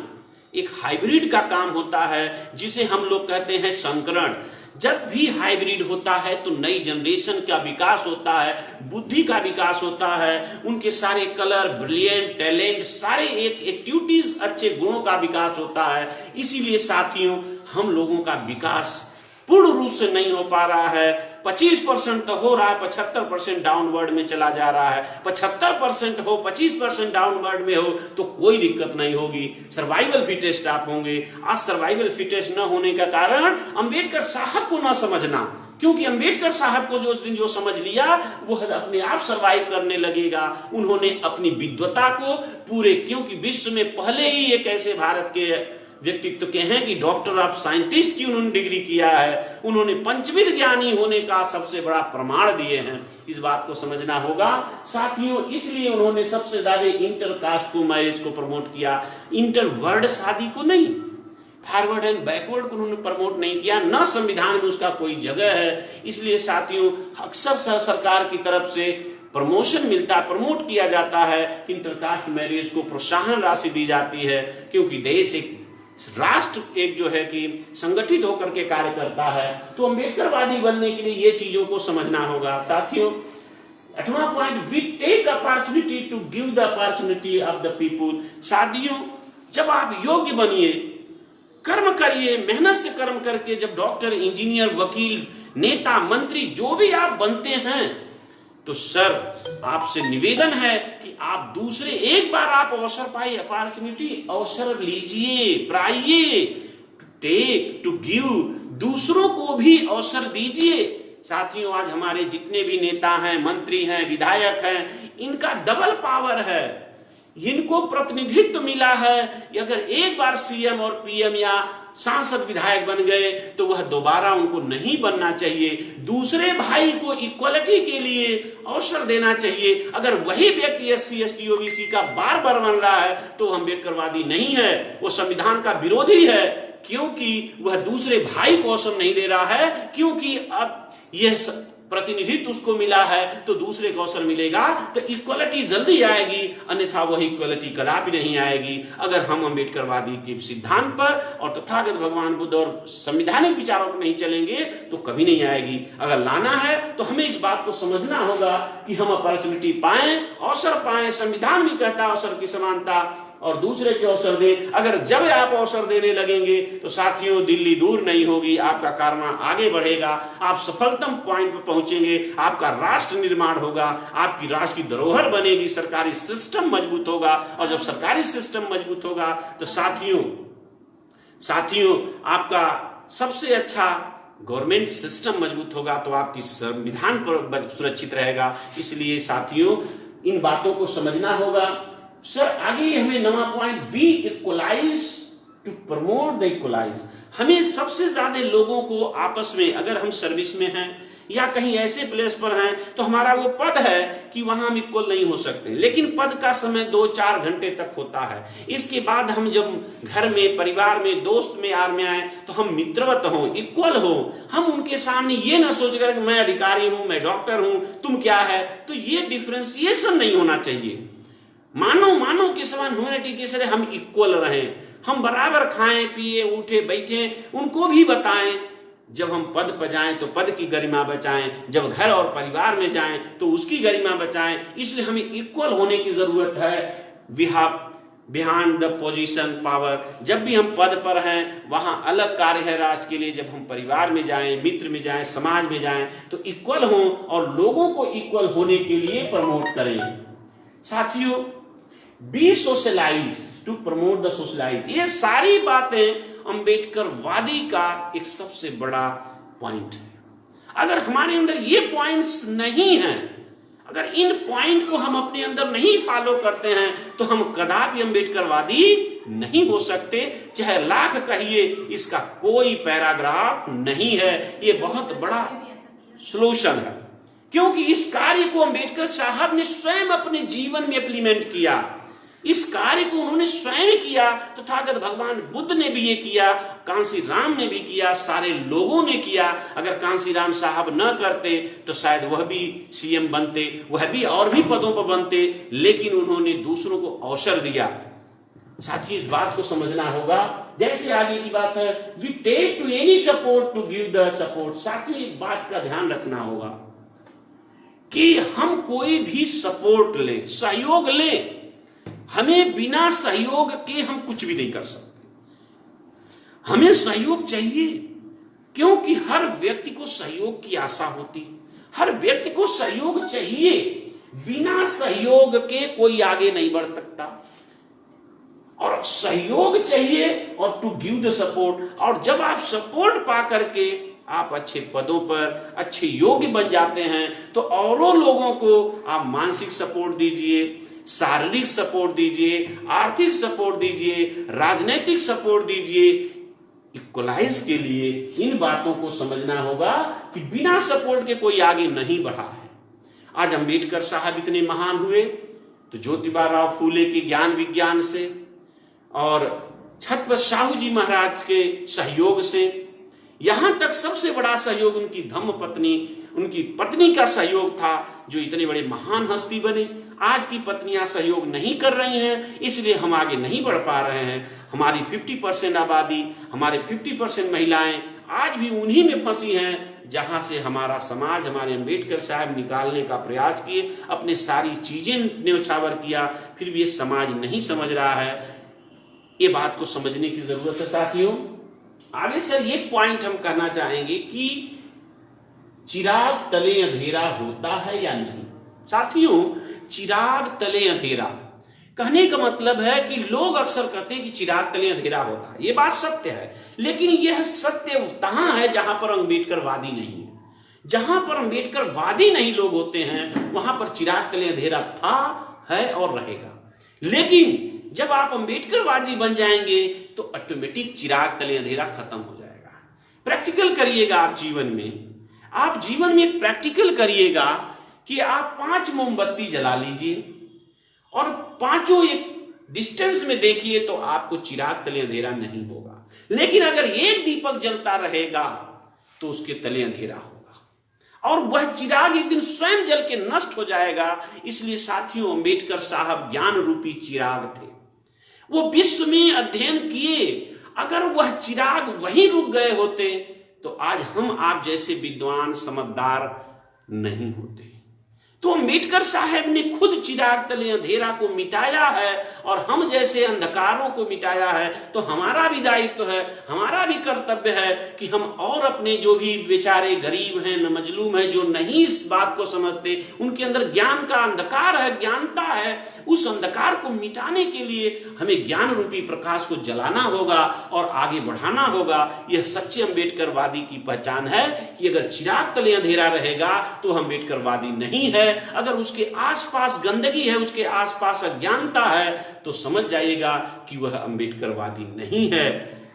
एक हाइब्रिड का काम होता है जिसे हम लोग कहते हैं संकरण। जब भी हाइब्रिड होता है तो नई जनरेशन का विकास होता है, बुद्धि का विकास होता है, उनके सारे कलर, ब्रिलियंट, टैलेंट, सारे एक एक्टिविटीज, अच्छे गुणों का विकास होता है। इसीलिए साथियों हम लोगों का विकास पूर्ण रूप से नहीं हो पा रहा है। 25% तो हो रहा है, 75% डाउनवर्ड में चला जा रहा है। 75% हो, 25% डाउनवर्ड में हो तो कोई दिक्कत नहीं होगी, सर्वाइवल फिटेस्ट आप होंगे। आज सर्वाइवल फिटेस्ट न होने का कारण अम्बेडकर साहब को न समझना, क्योंकि अम्बेडकर साहब को जो उस दिन जो समझ लिया वो अपने आप सर्वाइव करने लगेगा। उन्होंने अपनी विद्वता को पूरे, क्योंकि विश्व में पहले ही एक ऐसे भारत के व्यक्तित्व के हैं कि डॉक्टर ऑफ साइंटिस्ट की उन्होंने डिग्री किया है, उन्होंने पंचविध ज्ञानी होने का सबसे बड़ा प्रमाण दिए हैं। इस बात को समझना होगा साथियों। इसलिए उन्होंने सबसे ज्यादा इंटरकास्ट को, मैरिज को प्रमोट किया, इंटरवर्ड शादी को नहीं, फॉरवर्ड एंड बैकवर्ड को उन्होंने प्रमोट नहीं किया, न संविधान में उसका कोई जगह है। इसलिए साथियों अक्सर सरकार की तरफ से प्रमोशन मिलता, प्रमोट किया जाता है, इंटरकास्ट मैरिज को प्रोत्साहन राशि दी जाती है, क्योंकि देश एक राष्ट्र एक जो है कि संगठित होकर के कार्य करता है। तो अम्बेडकरवादी बनने के लिए ये चीजों को समझना होगा साथियों। 8वां point, we take opportunity to give the opportunity of the people. साथियों जब आप योग्य बनिए, कर्म करिए, मेहनत से कर्म करके जब डॉक्टर, इंजीनियर, वकील, नेता, मंत्री जो भी आप बनते हैं तो सर आपसे निवेदन है कि आप दूसरे, एक बार आप अवसर पाए, अपॉर्चुनिटी, अवसर लीजिए, पाइए, टू टेक, टू गिव, दूसरों को भी अवसर दीजिए। साथियों, आज हमारे जितने भी नेता हैं, मंत्री हैं, विधायक हैं, इनका डबल पावर है, इनको प्रतिनिधित्व मिला है। अगर एक बार सीएम और पीएम या सांसद विधायक बन गए तो वह दोबारा उनको नहीं बनना चाहिए। दूसरे भाई को इक्वलिटी के लिए अवसर देना चाहिए। अगर वही व्यक्ति SC ST OBC का बार बार बन रहा है तो अम्बेडकरवादी नहीं है, वो संविधान का विरोधी है, क्योंकि वह दूसरे भाई को अवसर नहीं दे रहा है। क्योंकि अब यह प्रतिनिधित्व उसको मिला है तो दूसरे को अवसर मिलेगा तो इक्वलिटी जल्दी आएगी, अन्यथा वह इक्वलिटी कदापि नहीं आएगी। अगर हम अम्बेडकरवादी के सिद्धांत पर और तथागत भगवान बुद्ध और संवैधानिक विचारों पर नहीं चलेंगे तो कभी नहीं आएगी। अगर लाना है तो हमें इस बात को समझना होगा कि हम अपॉर्चुनिटी पाएं, अवसर पाएं। संविधान भी कहता है अवसर की समानता, और दूसरे के अवसर दें। अगर जब आप अवसर देने लगेंगे तो साथियों दिल्ली दूर नहीं होगी, आपका कारवा आगे बढ़ेगा, आप सफलतम पॉइंट पर पहुंचेंगे, आपका राष्ट्र निर्माण होगा, आपकी राष्ट्र की धरोहर बनेगी, सरकारी सिस्टम मजबूत होगा। और जब सरकारी सिस्टम मजबूत होगा तो साथियों आपका सबसे अच्छा गवर्नमेंट सिस्टम मजबूत होगा, तो आपकी संविधान पर सुरक्षित रहेगा। इसलिए साथियों इन बातों को समझना होगा। सर आगे हमें नवा point, be equalise to promote the equalise. हमें सबसे ज्यादा लोगों को आपस में, अगर हम सर्विस में हैं या कहीं ऐसे प्लेस पर हैं तो हमारा वो पद है कि वहां हम इक्वल नहीं हो सकते, लेकिन पद का समय 2-4 घंटे तक होता है। इसके बाद हम जब घर में, परिवार में, दोस्त में, यार में आए तो हम मित्रवत हो, इक्वल हो। हम उनके सामने ये ना सोच कर कि मैं अधिकारी हूं, मैं डॉक्टर हूं, तुम क्या है, तो ये डिफ्रेंसिएशन नहीं होना चाहिए। मानो के समान ह्यूमैनिटी के साथ हम इक्वल रहें, हम बराबर खाएं पिए उठे बैठे, उनको भी बताएं। जब हम पद पर जाएं तो पद की गरिमा बचाएं, जब घर और परिवार में जाएं तो उसकी गरिमा बचाएं। इसलिए हमें इक्वल होने की जरूरत है। बिहाइंड द पोजीशन पावर, जब भी हम पद पर हैं वहां अलग कार्य है राष्ट्र के लिए। जब हम परिवार में जाएं, मित्र में जाएं, समाज में जाएं तो इक्वल हों और लोगों को इक्वल होने के लिए प्रमोट करें। साथियों be socialise to promote the socialise, ये सारी बातें अम्बेडकरवादी का एक सबसे बड़ा पॉइंट है। अगर हमारे अंदर ये पॉइंट्स नहीं हैं, अगर इन पॉइंट को हम अपने अंदर नहीं फॉलो करते हैं तो हम कदापि अम्बेडकरवादी नहीं हो सकते। चाहे लाख कहिए, इसका कोई पैराग्राफ नहीं है। ये बहुत बड़ा सॉल्यूशन है, क्योंकि इस कार्य को अम्बेडकर साहब ने स्वयं अपने जीवन में इंप्लीमेंट किया। इस कार्य को उन्होंने स्वयं किया, तथागत भगवान बुद्ध ने भी ये किया, कांसी राम ने भी किया, सारे लोगों ने किया। अगर कांसी राम साहब न करते तो शायद वह भी सीएम बनते, वह भी और भी पदों पर बनते, लेकिन उन्होंने दूसरों को अवसर दिया। साथियों इस बात को समझना होगा। जैसे आगे की बात है, we take to any support to give the support. साथियों एक बात का ध्यान रखना होगा कि हम कोई भी सपोर्ट लें, सहयोग लें, हमें बिना सहयोग के हम कुछ भी नहीं कर सकते। हमें सहयोग चाहिए, क्योंकि हर व्यक्ति को सहयोग की आशा होती, हर व्यक्ति को सहयोग चाहिए। बिना सहयोग के कोई आगे नहीं बढ़ सकता, और सहयोग चाहिए और टू गिव द सपोर्ट। और जब आप सपोर्ट पा करके आप अच्छे पदों पर अच्छे योग्य बन जाते हैं तो औरों लोगों को आप मानसिक सपोर्ट दीजिए, शारीरिक सपोर्ट दीजिए, आर्थिक सपोर्ट दीजिए, राजनीतिक सपोर्ट दीजिए। इक्वलाइज के लिए इन बातों को समझना होगा कि बिना सपोर्ट के कोई आगे नहीं बढ़ा है। आज अम्बेडकर साहब इतने महान हुए तो ज्योतिबा राव फूले के ज्ञान विज्ञान से और छत्रपति साहू जी महाराज के सहयोग से, यहां तक सबसे बड़ा सहयोग उनकी धम्म पत्नी, उनकी पत्नी का सहयोग था, जो इतने बड़े महान हस्ती बने। आज की पत्नियां सहयोग नहीं कर रही हैं, इसलिए हम आगे नहीं बढ़ पा रहे हैं। हमारी 50% आबादी, हमारे 50% महिलाएं आज भी उन्हीं में फंसी हैं जहां से हमारा समाज, हमारे अम्बेडकर साहब निकालने का प्रयास किए, अपने सारी चीजें न्योछावर किया, फिर भी ये समाज नहीं समझ रहा है। ये बात को समझने की जरूरत है साथियों। आगे सर ये पॉइंट हम करना चाहेंगे कि चिराग तले अंधेरा होता है या नहीं। साथियों, चिराग तले अंधेरा कहने का मतलब है कि लोग अक्सर कहते हैं कि चिराग तले अंधेरा होता है। यह बात सत्य है, लेकिन यह सत्य कहां है जहां पर अम्बेडकरवादी नहीं है। जहां पर अम्बेडकरवादी नहीं लोग होते हैं, वहां पर चिराग तले अंधेरा था, है और रहेगा। लेकिन जब आप अम्बेडकरवादी बन जाएंगे तो ऑटोमेटिक चिराग तले अंधेरा खत्म हो जाएगा। प्रैक्टिकल करिएगा आप जीवन में। आप जीवन में प्रैक्टिकल करिएगा कि आप 5 मोमबत्ती जला लीजिए और पांचों एक डिस्टेंस में देखिए तो आपको चिराग तले अंधेरा नहीं होगा। लेकिन अगर एक दीपक जलता रहेगा तो उसके तले अंधेरा होगा और वह चिराग एक दिन स्वयं जल के नष्ट हो जाएगा। इसलिए साथियों, अम्बेडकर साहब ज्ञान रूपी चिराग थे। वो विश्व में अध्ययन किए। अगर वह चिराग वहीं रुक गए होते तो आज हम आप जैसे विद्वान समझदार नहीं होते। तो अम्बेडकर साहब ने खुद चिराग तले अंधेरा को मिटाया है और हम जैसे अंधकारों को मिटाया है। तो हमारा भी दायित्व है, हमारा भी कर्तव्य है कि हम और अपने जो भी बेचारे गरीब हैं, न मजलूम हैं, जो नहीं इस बात को समझते, उनके अंदर ज्ञान का अंधकार है, ज्ञानता है, उस अंधकार को मिटाने के लिए हमें ज्ञान रूपी प्रकाश को जलाना होगा और आगे बढ़ाना होगा। यह सच्चे अम्बेडकरवादी की पहचान है कि अगर चिराग तले अंधेरा रहेगा तो अम्बेडकरवादी नहीं है। अगर उसके आसपास गंदगी है, उसके आसपास अज्ञानता है, तो समझ जाइएगा कि वह अम्बेडकरवादी नहीं है।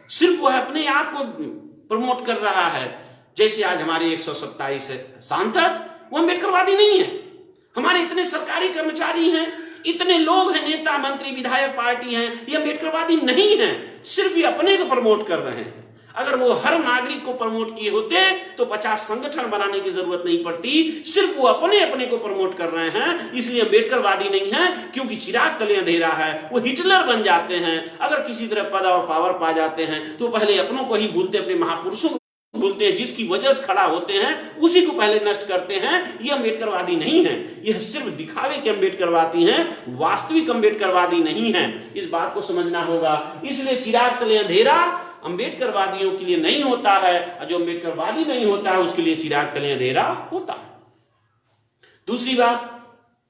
सिर्फ वह अपने आप को प्रमोट कर रहा है। जैसे आज हमारे 127 सांसद, वो अम्बेडकरवादी नहीं है। हमारे इतने सरकारी कर्मचारी हैं, इतने लोग हैं, नेता मंत्री विधायक पार्टी हैं, ये अम्बेडकरवादी नहीं है। सिर्फ ये अपने को प्रमोट कर रहे हैं। अगर वो हर नागरिक को प्रमोट किए होते तो 50 संगठन बनाने की जरूरत नहीं पड़ती। सिर्फ वो अपने अपने को प्रमोट कर रहे हैं, इसलिए अम्बेडकरवादी नहीं है। क्योंकि चिराग तले अंधेरा है, वो हिटलर बन जाते हैं। अगर किसी तरह पद और पावर पा जाते हैं तो पहले अपनों को ही भूलते, अपने महापुरुषों को भूलते हैं, जिसकी वजह से खड़ा होते हैं उसी को पहले नष्ट करते हैं। ये अम्बेडकरवादी नहीं है। यह सिर्फ दिखावे के अम्बेडकरवादी हैं, वास्तविक अम्बेडकरवादी नहीं है। इस बात को समझना होगा। इसलिए चिराग तले अंधेरा अम्बेडकरवादियों के लिए नहीं होता है, जो अम्बेडकरवादी नहीं होता है उसके लिए चिराग तले अंधेरा होता है। दूसरी बात,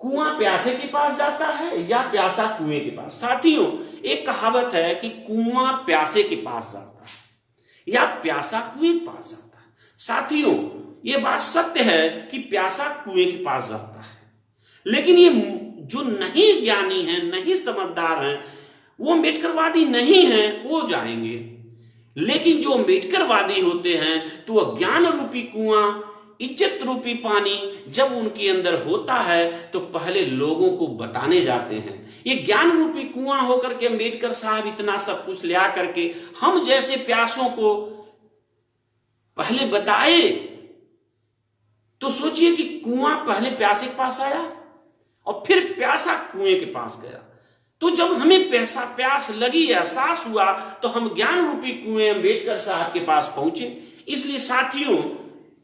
कुआं प्यासे के पास जाता है या प्यासा कुएं के पास। साथियों, एक कहावत है कि कुआं प्यासे के पास जाता है या प्यासा कुएं के पास जाता है। साथियों, यह बात सत्य है कि प्यासा कुएं के पास जाता है, लेकिन ये जो नहीं ज्ञानी है, नहीं समझदार हैं, वो अम्बेडकरवादी नहीं है, वो जाएंगे। लेकिन जो अम्बेडकरवादी होते हैं तो वह ज्ञान रूपी कुआं, इज्जत रूपी पानी जब उनके अंदर होता है तो पहले लोगों को बताने जाते हैं। ये ज्ञान रूपी कुआं होकर के अम्बेडकर साहब इतना सब कुछ ले आकर के हम जैसे प्यासों को पहले बताए। तो सोचिए कि कुआं पहले प्यासे के पास आया और फिर प्यासा कुएं के पास गया। तो जब हमें प्यास लगी, एहसास हुआ, तो हम ज्ञान रूपी कुएं अम्बेडकर साहब के पास पहुंचे। इसलिए साथियों,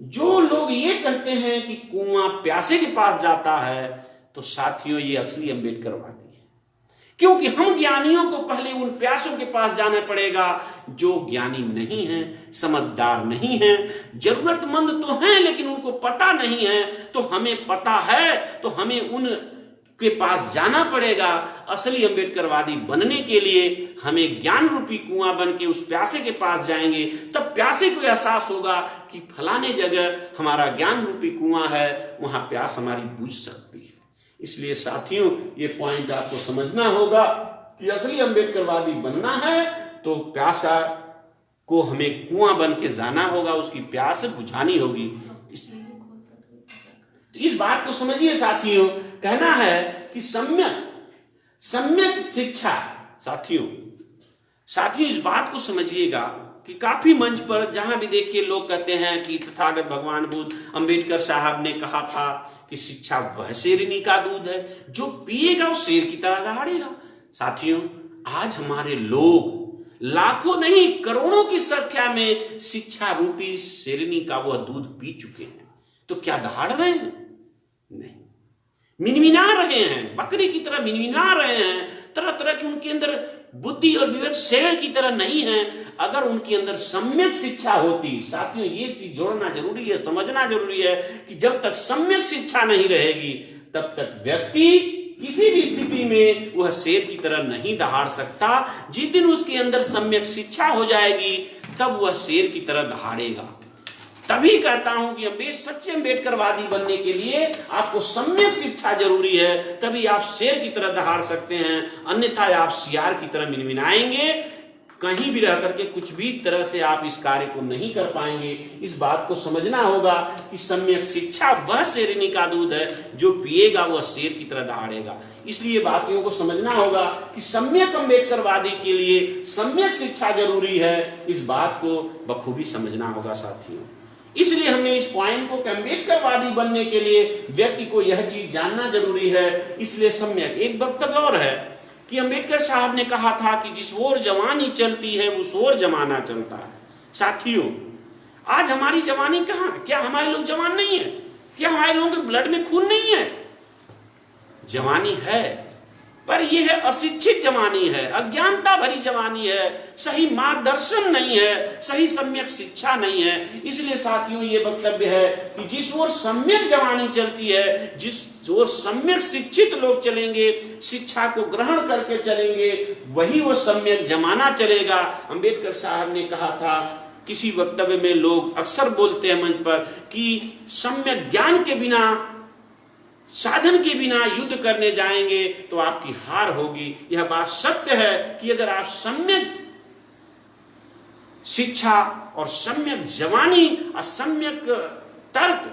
जो लोग ये कहते हैं कि कुआं प्यासे के पास जाता है, तो साथियों ये असली अम्बेडकरवादी है। क्योंकि हम ज्ञानियों को पहले उन प्यासों के पास जाना पड़ेगा जो ज्ञानी नहीं है, समझदार नहीं है, जरूरतमंद तो हैं लेकिन उनको पता नहीं है। तो हमें पता है तो हमें उन के पास जाना पड़ेगा। असली अम्बेडकरवादी बनने के लिए हमें ज्ञान रूपी कुआं बन के उस प्यासे के पास जाएंगे। तब प्यासे को एहसास होगा कि फलाने जगह हमारा ज्ञान रूपी कुआं है, वहां प्यास हमारी बुझ सकती है। इसलिए साथियों, ये पॉइंट आपको समझना होगा कि असली अम्बेडकरवादी बनना है तो प्यासा को हमें कुआं बन के जाना होगा, उसकी प्यास बुझानी होगी। तो इस बात को समझिए साथियों। कहना है कि सम्यक शिक्षा। साथियों इस बात को समझिएगा कि काफी मंच पर जहां भी देखिए लोग कहते हैं कि तथागत भगवान बुद्ध, अम्बेडकर साहब ने कहा था कि शिक्षा वह शेरनी का दूध है, जो पिएगा वो शेर की तरह दहाड़ेगा। साथियों, आज हमारे लोग लाखों नहीं करोड़ों की संख्या में शिक्षा रूपी शेरनी का वह दूध पी चुके हैं। तो क्या दहाड़ रहे हैं? नहीं, मिनमिना रहे हैं, बकरी की तरह मिनमिना रहे हैं। तरह तरह की उनके अंदर बुद्धि और विवेक शेर की तरह नहीं है। अगर उनके अंदर सम्यक शिक्षा होती, साथियों ये चीज जोड़ना जरूरी है, समझना जरूरी है कि जब तक सम्यक शिक्षा नहीं रहेगी तब तक व्यक्ति किसी भी स्थिति में वह शेर की तरह नहीं दहाड़ सकता। जिस दिन उसके अंदर सम्यक शिक्षा हो जाएगी तब वह शेर की तरह दहाड़ेगा। तभी कहता हूं कि सच्चे अम्बेडकरवादी बनने के लिए आपको सम्यक शिक्षा जरूरी है, तभी आप शेर की तरह दहाड़ सकते हैं, अन्यथा आप सियार की तरह मिनमिनाएंगे। कहीं भी रह करके कुछ भी तरह से आप इस कार्य को नहीं कर पाएंगे। इस बात को समझना होगा कि सम्यक शिक्षा वह शेरनी का दूध है, जो पिएगा वह शेर की तरह दहाड़ेगा। इसलिए बातों को समझना होगा कि सम्यक अम्बेडकरवादी के लिए सम्यक शिक्षा जरूरी है। इस बात को बखूबी समझना होगा साथियों। इसलिए हमने इस पॉइंट को अम्बेडकरवादी बनने के लिए व्यक्ति को यह चीज जानना जरूरी है। इसलिए सम्यक एक वक्तव्य और है कि अम्बेडकर साहब ने कहा था कि जिस ओर जवानी चलती है उस ओर जमाना चलता है। साथियों, आज हमारी जवानी कहां? क्या हमारे लोग जवान नहीं है? क्या हमारे लोगों के ब्लड में खून नहीं है? जवानी है, पर यह है अशिक्षित जवानी है, अज्ञानता भरी जवानी है, सही मार्गदर्शन नहीं है, सही सम्यक शिक्षा नहीं है। इसलिए साथियों ये वक्तव्य है कि जिस ओर सम्यक जवानी चलती है, जिस ओर सम्यक शिक्षित लोग चलेंगे, शिक्षा को ग्रहण करके चलेंगे, वही वो सम्यक जमाना चलेगा। अम्बेडकर साहब ने कहा था किसी वक्तव्य में, लोग अक्सर बोलते हैं मंच पर कि सम्यक ज्ञान के बिना, साधन के बिना युद्ध करने जाएंगे तो आपकी हार होगी। यह बात सत्य है कि अगर आप सम्यक शिक्षा और सम्यक जवानी और सम्यक तर्क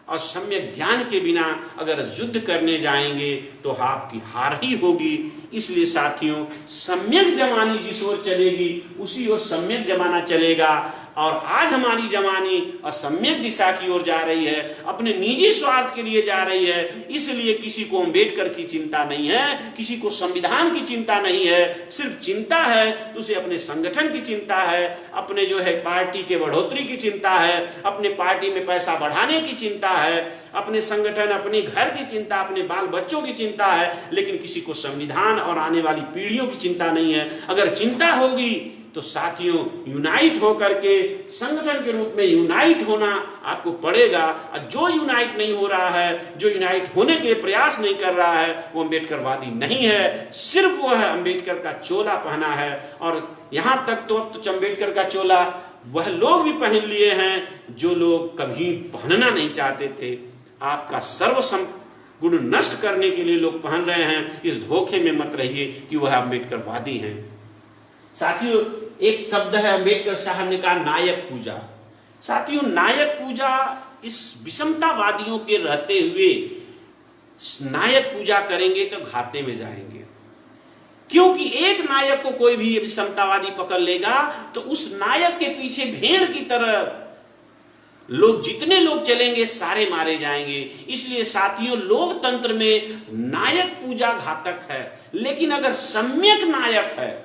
और सम्यक ज्ञान के बिना अगर युद्ध करने जाएंगे तो आपकी हार ही होगी। इसलिए साथियों, सम्यक जवानी जिस ओर चलेगी उसी ओर सम्यक जमाना चलेगा। और आज हमारी जवानी असम्यक दिशा की ओर जा रही है, अपने निजी स्वार्थ के लिए जा रही है। इसलिए किसी को अम्बेडकर की चिंता नहीं है, किसी को संविधान की चिंता नहीं है, सिर्फ चिंता है तो उसे अपने संगठन की चिंता है, अपने जो है पार्टी के बढ़ोतरी की चिंता है, अपने पार्टी में पैसा बढ़ाने की चिंता है, अपने संगठन, अपने घर की चिंता, अपने बाल बच्चों की चिंता है। लेकिन किसी को संविधान और आने वाली पीढ़ियों की चिंता नहीं है। अगर चिंता होगी तो साथियों, यूनाइट होकर के संगठन के रूप में यूनाइट होना आपको पड़ेगा। और जो यूनाइट नहीं हो रहा है, जो यूनाइट होने के लिए प्रयास नहीं कर रहा है, वो अम्बेडकरवादी नहीं है। सिर्फ वो है अम्बेडकर का चोला पहना है। और यहां तक तो अब तो अम्बेडकर का चोला वह लोग भी पहन लिए हैं जो लोग कभी पहनना नहीं चाहते थे। आपका सर्वसम गुण नष्ट करने के लिए लोग पहन रहे हैं। इस धोखे में मत रहिए कि वह अम्बेडकरवादी हैं। साथियों, एक शब्द है अम्बेडकर साहब ने कहा, नायक पूजा। साथियों, नायक पूजा इस विषमतावादियों के रहते हुए नायक पूजा करेंगे तो घाटे में जाएंगे। क्योंकि एक नायक को कोई भी विषमतावादी पकड़ लेगा तो उस नायक के पीछे भेड़ की तरह लोग, जितने लोग चलेंगे सारे मारे जाएंगे। इसलिए साथियों, लोकतंत्र में नायक पूजा घातक है। लेकिन अगर सम्यक नायक है,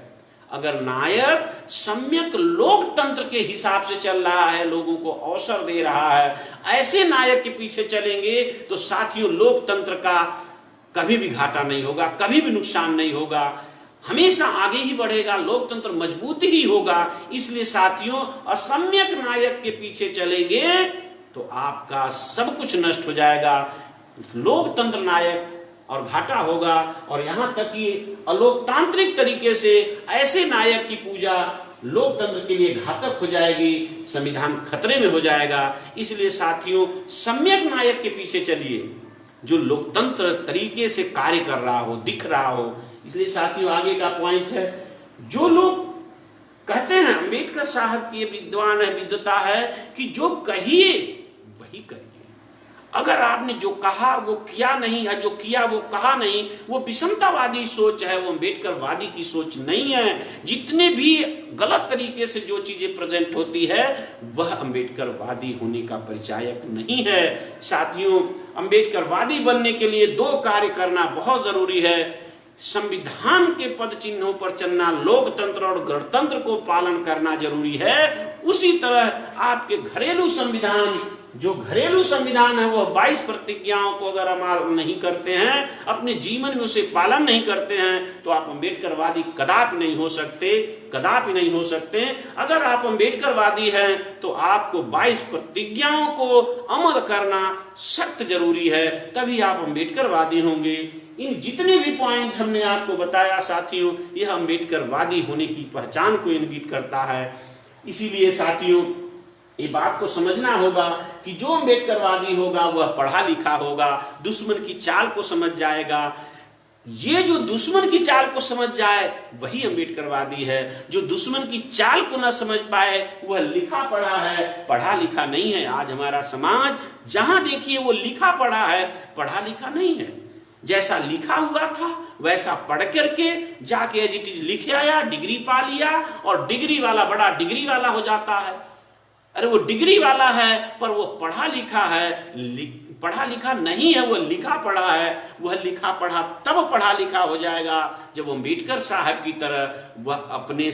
अगर नायक सम्यक लोकतंत्र के हिसाब से चल रहा है, लोगों को अवसर दे रहा है, ऐसे नायक के पीछे चलेंगे तो साथियों लोकतंत्र का कभी भी घाटा नहीं होगा, कभी भी नुकसान नहीं होगा, हमेशा आगे ही बढ़ेगा, लोकतंत्र मजबूत ही होगा। इसलिए साथियों, असम्यक नायक के पीछे चलेंगे तो आपका सब कुछ नष्ट हो जाएगा। लोकतंत्र नायक और घाटा होगा। और यहां तक कि अलोकतांत्रिक तरीके से ऐसे नायक की पूजा लोकतंत्र के लिए घातक हो जाएगी, संविधान खतरे में हो जाएगा। इसलिए साथियों, सम्यक नायक के पीछे चलिए जो लोकतंत्र तरीके से कार्य कर रहा हो, दिख रहा हो। इसलिए साथियों, आगे का पॉइंट है, जो लोग कहते हैं अम्बेडकर साहब की विद्वान है, विद्वता है कि जो कहिए वही करिए। अगर आपने जो कहा वो किया नहीं, या जो किया वो कहा नहीं, वो विषमतावादी सोच है, वो अम्बेडकरवादी की सोच नहीं है। जितने भी गलत तरीके से जो चीजें प्रेजेंट होती है वह अम्बेडकरवादी होने का परिचायक नहीं है। साथियों, अम्बेडकरवादी बनने के लिए दो कार्य करना बहुत जरूरी है। संविधान के पद चिन्हों पर चलना, लोकतंत्र और गणतंत्र को पालन करना जरूरी है। उसी तरह आपके घरेलू संविधान जो घरेलू संविधान है वह 22 प्रतिज्ञाओं को अगर हम नहीं करते हैं, अपने जीवन में उसे पालन नहीं करते हैं, तो आप अम्बेडकरवादी कदापि नहीं हो सकते, कदापि नहीं हो सकते। अगर आप अम्बेडकरवादी हैं तो आपको 22 प्रतिज्ञाओं को अमल करना सख्त जरूरी है, तभी आप अम्बेडकरवादी होंगे। इन जितने भी पॉइंट हमने आपको बताया साथियों, यह अम्बेडकरवादी होने की पहचान को इंगित करता है। इसीलिए साथियों ये बात को समझना होगा कि जो अम्बेडकरवादी होगा वह पढ़ा लिखा होगा, दुश्मन की चाल को समझ जाएगा। ये जो दुश्मन की चाल को समझ जाए वही अम्बेडकरवादी है। जो दुश्मन की चाल को ना समझ पाए वह लिखा पढ़ा है, पढ़ा लिखा नहीं है। आज हमारा समाज जहां देखिए वो लिखा पढ़ा है, पढ़ा लिखा नहीं है। जैसा लिखा हुआ था वैसा पढ़ करके जाके एज इट इज लिख आया, डिग्री पा लिया, और डिग्री वाला बड़ा डिग्री वाला हो जाता है। अरे वो डिग्री वाला है पर वो पढ़ा लिखा है, पढ़ा लिखा नहीं है, वो लिखा पढ़ा है। वह लिखा पढ़ा तब पढ़ा लिखा हो जाएगा जब अम्बेडकर साहब की तरह वह अपने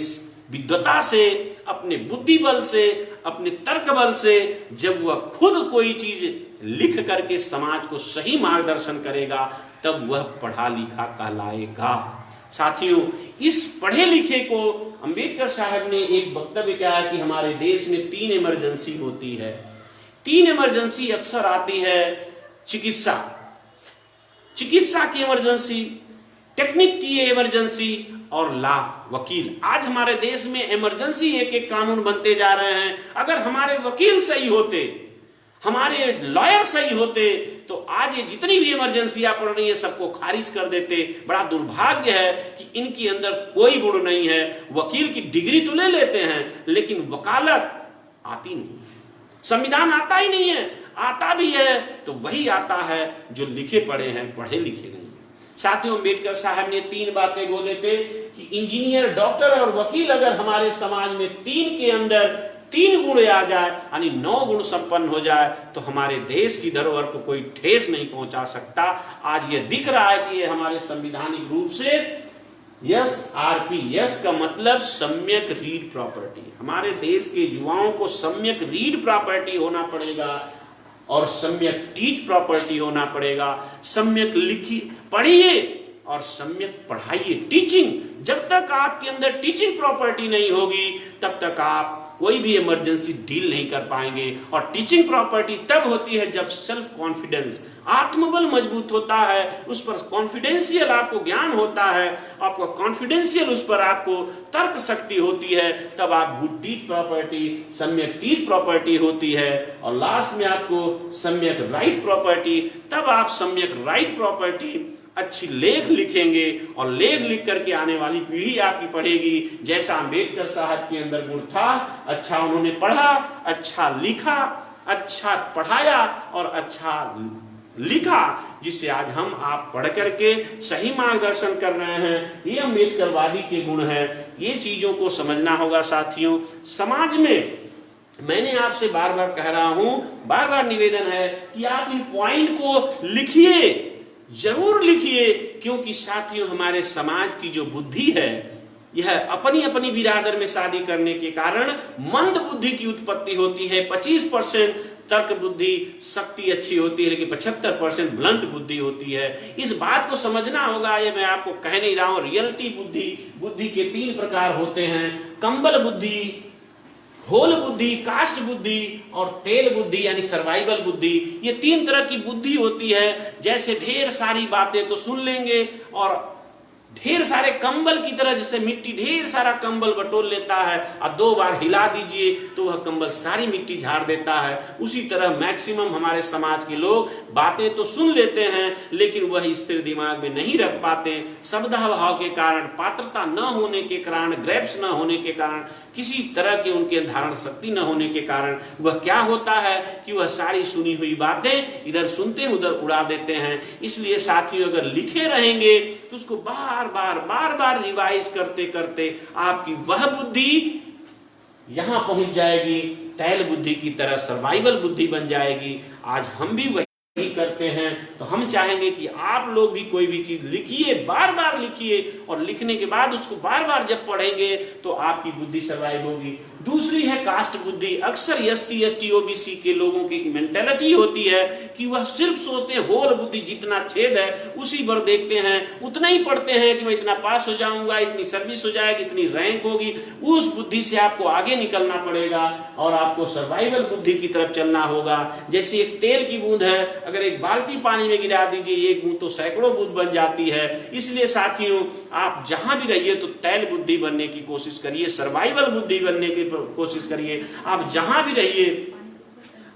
विद्वता से, अपने बुद्धि बल से, अपने तर्क बल से जब वह खुद कोई चीज लिख करके समाज को सही मार्गदर्शन करेगा, तब वह पढ़ा लिखा कहलाएगा। साथियों, इस पढ़े लिखे को अंबेडकर साहब ने एक वक्तव्य कहा कि हमारे देश में 3 इमरजेंसी होती है। 3 इमरजेंसी अक्सर आती है। चिकित्सा की इमरजेंसी, टेक्निक की इमरजेंसी और लॉ, वकील। आज हमारे देश में इमरजेंसी एक कानून बनते जा रहे हैं। अगर हमारे वकील सही होते, हमारे लॉयर सही होते, तो आज ये जितनी भी इमरजेंसियां पड़ रही है सबको खारिज कर देते। बड़ा दुर्भाग्य है कि इनके अंदर कोई गुण नहीं है। वकील की डिग्री तो ले लेते हैं लेकिन वकालत आती नहीं, संविधान आता ही नहीं है। आता भी है तो वही आता है जो लिखे पढ़े हैं, पढ़े लिखे नहीं। साथियों, अंबेडकर साहब ने 3 बातें बोले थे कि इंजीनियर, डॉक्टर और वकील अगर हमारे समाज में 3 के अंदर 3 गुण आ जाए, यानी 9 गुण संपन्न हो जाए, तो हमारे देश की धरोहर को कोई ठेस नहीं पहुंचा सकता। आज ये दिख रहा है कि ये हमारे संवैधानिक रूप से SRP, यस का मतलब सम्यक रीड प्रॉपर्टी। हमारे देश के युवाओं को सम्यक रीड प्रॉपर्टी होना पड़ेगा और सम्यक टीच प्रॉपर्टी होना पड़ेगा। सम्यक लिखिए, पढ़िए और सम्यक पढ़ाइए। टीचिंग, जब तक आपके अंदर टीचिंग प्रॉपर्टी नहीं होगी तब तक आप कोई भी इमरजेंसी डील नहीं कर पाएंगे। और टीचिंग प्रॉपर्टी तब होती है जब सेल्फ कॉन्फिडेंस, आत्मबल मजबूत होता है, उस पर कॉन्फिडेंशियल आपको ज्ञान होता है, आपको कॉन्फिडेंशियल उस पर आपको तर्क शक्ति होती है, तब आप गुड टीच प्रॉपर्टी, सम्यक टीच प्रॉपर्टी होती है। और लास्ट में आपको सम्यक राइट प्रॉपर्टी, तब आप सम्यक राइट प्रॉपर्टी अच्छी लेख लिखेंगे और लेख लिख करके आने वाली पीढ़ी आपकी पढ़ेगी। जैसा अंबेडकर साहब के अंदर गुण था, अच्छा उन्होंने पढ़ा, अच्छा लिखा, अच्छा पढ़ाया और अच्छा लिखा, जिससे आज हम आप पढ़ करके सही मार्गदर्शन कर रहे हैं। ये अंबेडकरवादी के गुण हैं। ये चीजों को समझना होगा साथियों। समाज में मैंने आपसे बार बार कह रहा हूं, बार बार निवेदन है कि आप इन पॉइंट को लिखिए, जरूर लिखिए, क्योंकि साथियों हमारे समाज की जो बुद्धि है यह अपनी अपनी बिरादर में शादी करने के कारण मंद बुद्धि की उत्पत्ति होती है। 25% तर्क बुद्धि, शक्ति अच्छी होती है, लेकिन 75% ब्लंट बुद्धि होती है। इस बात को समझना होगा। ये मैं आपको कह नहीं रहा हूं। रियलिटी बुद्धि, बुद्धि के 3 प्रकार होते हैं: कंबल बुद्धि, होल बुद्धि, कास्ट बुद्धि और टेल बुद्धि यानी सर्वाइवल बुद्धि। ये 3 तरह की बुद्धि होती है। जैसे ढेर सारी बातें तो सुन लेंगे और ढेर सारे कंबल की तरह, जैसे मिट्टी ढेर सारा कंबल बटोर लेता है और 2 बार हिला दीजिए तो वह कंबल सारी मिट्टी झाड़ देता है। उसी तरह मैक्सिमम हमारे समाज के लोग बातें तो सुन लेते हैं लेकिन वह स्थिर दिमाग में नहीं रख पाते। शब्दाभाव भाव के कारण, पात्रता न होने के कारण, ग्रैप्स न होने के कारण, किसी तरह के उनके धारण शक्ति न होने के कारण वह क्या होता है कि वह सारी सुनी हुई बातें इधर सुनते उधर उड़ा देते हैं। इसलिए साथियों, अगर लिखे रहेंगे तो उसको बार बार रिवाइज करते करते आपकी वह बुद्धि यहां पहुंच जाएगी, तैल बुद्धि की तरह सर्वाइवल बुद्धि बन जाएगी। आज हम भी वही करते हैं, तो हम चाहेंगे कि आप लोग भी कोई भी चीज लिखिए, बार बार लिखिए, और लिखने के बाद उसको बार बार जब पढ़ेंगे तो आपकी बुद्धि सर्वाइव होगी। दूसरी है कास्ट बुद्धि। अक्सर SC ST OBC के लोगों की मेंटेलिटी होती है कि वह सिर्फ सोचते हैं होल बुद्धि, जितना छेद है उसी पर देखते हैं, उतना ही पढ़ते हैं कि मैं इतना पास हो जाऊंगा, इतनी सर्विस हो जाएगी, इतनी रैंक होगी। उस बुद्धि से आपको आगे निकलना पड़ेगा और आपको सर्वाइवल बुद्धि की तरफ चलना होगा। जैसे एक तेल की बूंद है, अगर एक बाल्टी पानी में गिरा दीजिए एक बूंद तो सैकड़ों बूंद बन जाती है। इसलिए साथियों, आप जहां भी रहिए तो तैल बुद्धि बनने की कोशिश करिए, सर्वाइवल बुद्धि बनने की कोशिश करिए। आप जहां भी रहिए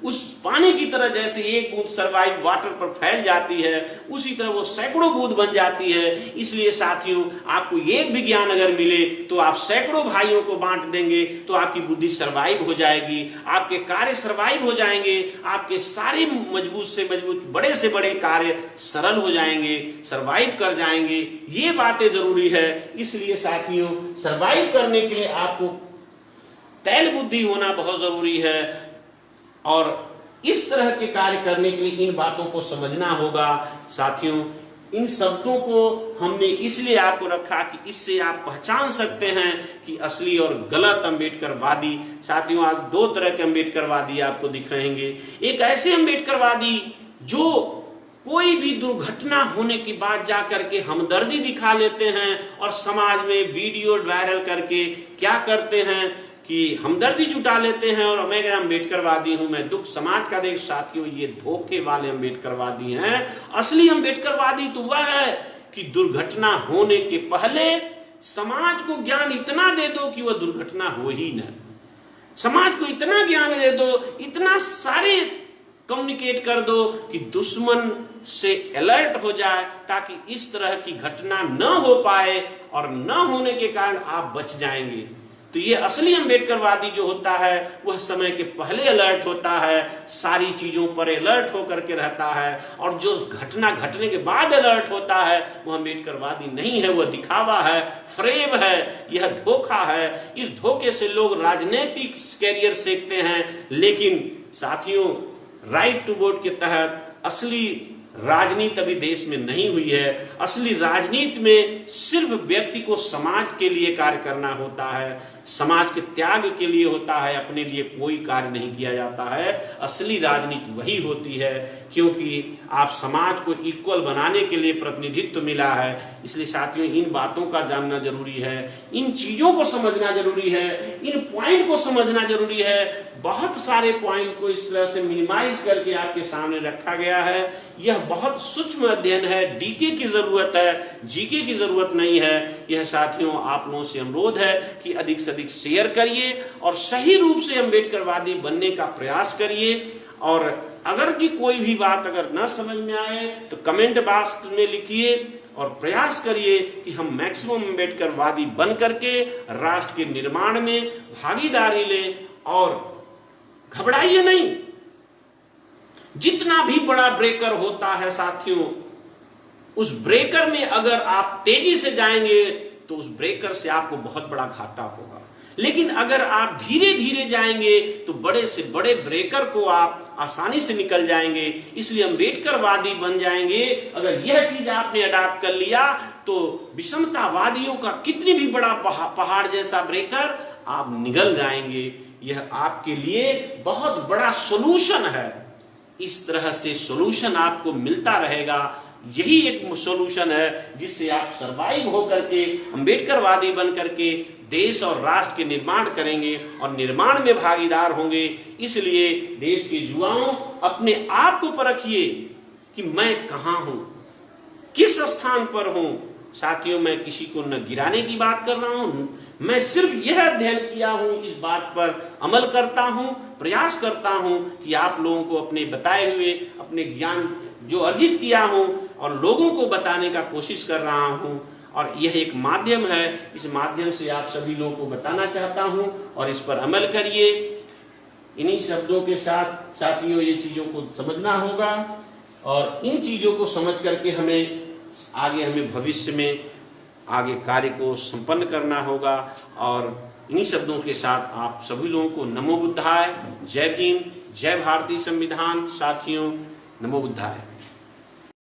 उस पानी की तरह, जैसे एक बूंद सर्वाइव वाटर पर फैल जाती है, उसी तरह वो सैकड़ों बूंद बन जाती है। इसलिए साथियों, आपको एक भी ज्ञान अगर मिले तो आप सैकड़ों भाइयों को बांट देंगे तो आपकी बुद्धि सर्वाइव हो जाएगी, आपके कार्य सर्वाइव हो जाएंगे, आपके सारे मजबूत से मजबूत, बड़े से बड़े कार्य सरल हो जाएंगे, सर्वाइव कर जाएंगे। ये बातें जरूरी है। इसलिए साथियों, सर्वाइव करने के लिए आपको तैल बुद्धि होना बहुत जरूरी है और इस तरह के कार्य करने के लिए इन बातों को समझना होगा। साथियों, इन शब्दों को हमने इसलिए आपको रखा कि इससे आप पहचान सकते हैं कि असली और गलत अम्बेडकरवादी। साथियों, आज दो तरह के अम्बेडकरवादी आपको दिख रहेंगे। एक ऐसे अम्बेडकरवादी जो कोई भी दुर्घटना होने के बाद जाकर के हमदर्दी दिखा लेते हैं और समाज में वीडियो वायरल करके क्या करते हैं कि हमदर्दी जुटा लेते हैं और मैं अम्बेडकरवादी हूं, मैं दुख समाज का देख। साथियों, ये धोखे वाले अम्बेडकरवादी हैं। असली अम्बेडकरवादी तो वह है कि दुर्घटना होने के पहले समाज को ज्ञान इतना दे दो कि वह दुर्घटना हो ही न। समाज को इतना ज्ञान दे दो, इतना सारे कम्युनिकेट कर दो कि दुश्मन से अलर्ट हो जाए, ताकि इस तरह की घटना न हो पाए और न होने के कारण आप बच जाएंगे। तो ये असली अम्बेडकरवादी जो होता है वह समय के पहले अलर्ट होता है, सारी चीजों पर अलर्ट होकर के रहता है। और जो घटना घटने के बाद अलर्ट होता है वह अम्बेडकरवादी नहीं है, वह दिखावा है, फ्रेब है, यह धोखा है। इस धोखे से लोग राजनीतिक कैरियर सीखते हैं। लेकिन साथियों, राइट टू वोट के तहत असली राजनीति अभी देश में नहीं हुई है। असली राजनीति में सिर्फ व्यक्ति को समाज के लिए कार्य करना होता है, समाज के त्याग के लिए होता है, अपने लिए कोई कार्य नहीं किया जाता है। असली राजनीति वही होती है, क्योंकि आप समाज को इक्वल बनाने के लिए प्रतिनिधित्व मिला है। इसलिए साथियों, इन बातों का जानना जरूरी है, इन चीजों को समझना जरूरी है, इन पॉइंट को समझना जरूरी है। बहुत सारे पॉइंट को इस तरह से मिनिमाइज करके आपके सामने रखा गया है। यह बहुत सूक्ष्म अध्ययन है, डीके की जरूरत है, जीके की जरूरत नहीं है। यह साथियों, आप लोगों से अनुरोध है कि अधिक से अधिक शेयर करिए और सही रूप से अम्बेडकरवादी बनने का प्रयास करिए। और अगर की कोई भी बात अगर न समझ में आए तो कमेंट बॉक्स में लिखिए और प्रयास करिए कि हम मैक्सिमम अम्बेडकरवादी बन करके राष्ट्र के निर्माण में भागीदारी लें। और घबराइए नहीं, जितना भी बड़ा ब्रेकर होता है साथियों, उस ब्रेकर में अगर आप तेजी से जाएंगे तो उस ब्रेकर से आपको बहुत बड़ा घाटा होगा। लेकिन अगर आप धीरे धीरे जाएंगे तो बड़े से बड़े ब्रेकर को आप आसानी से निकल जाएंगे। इसलिए अम्बेडकरवादी बन जाएंगे। अगर यह चीज आपने अडॉप्ट कर लिया तो विषमतावादियों का कितनी भी बड़ा पहाड़ जैसा ब्रेकर आप निगल जाएंगे। यह आपके लिए बहुत बड़ा सॉल्यूशन है। इस तरह से सॉल्यूशन आपको मिलता रहेगा। यही एक सॉल्यूशन है जिससे आप सर्वाइव होकर के अम्बेडकरवादी बन करके देश और राष्ट्र के निर्माण करेंगे और निर्माण में भागीदार होंगे। इसलिए देश के युवाओं, अपने आप को परखिए कि मैं कहां हूं, किस स्थान पर हूं। साथियों, मैं किसी को न गिराने की बात कर रहा हूं, मैं सिर्फ यह अध्ययन किया हूं, इस बात पर अमल करता हूं, प्रयास करता हूं कि आप लोगों को अपने बताए हुए अपने ज्ञान जो अर्जित किया हूं और लोगों को बताने का कोशिश कर रहा हूं। और यह एक माध्यम है, इस माध्यम से आप सभी लोगों को बताना चाहता हूं और इस पर अमल करिए। इन्हीं शब्दों के साथ साथियों, ये चीजों को समझना होगा और इन चीजों को समझ करके हमें भविष्य में आगे कार्य को संपन्न करना होगा। और इन्हीं शब्दों के साथ आप सभी लोगों को नमो बुद्धाय, जय भीम, जय भारतीय संविधान। साथियों, नमो बुद्धाय।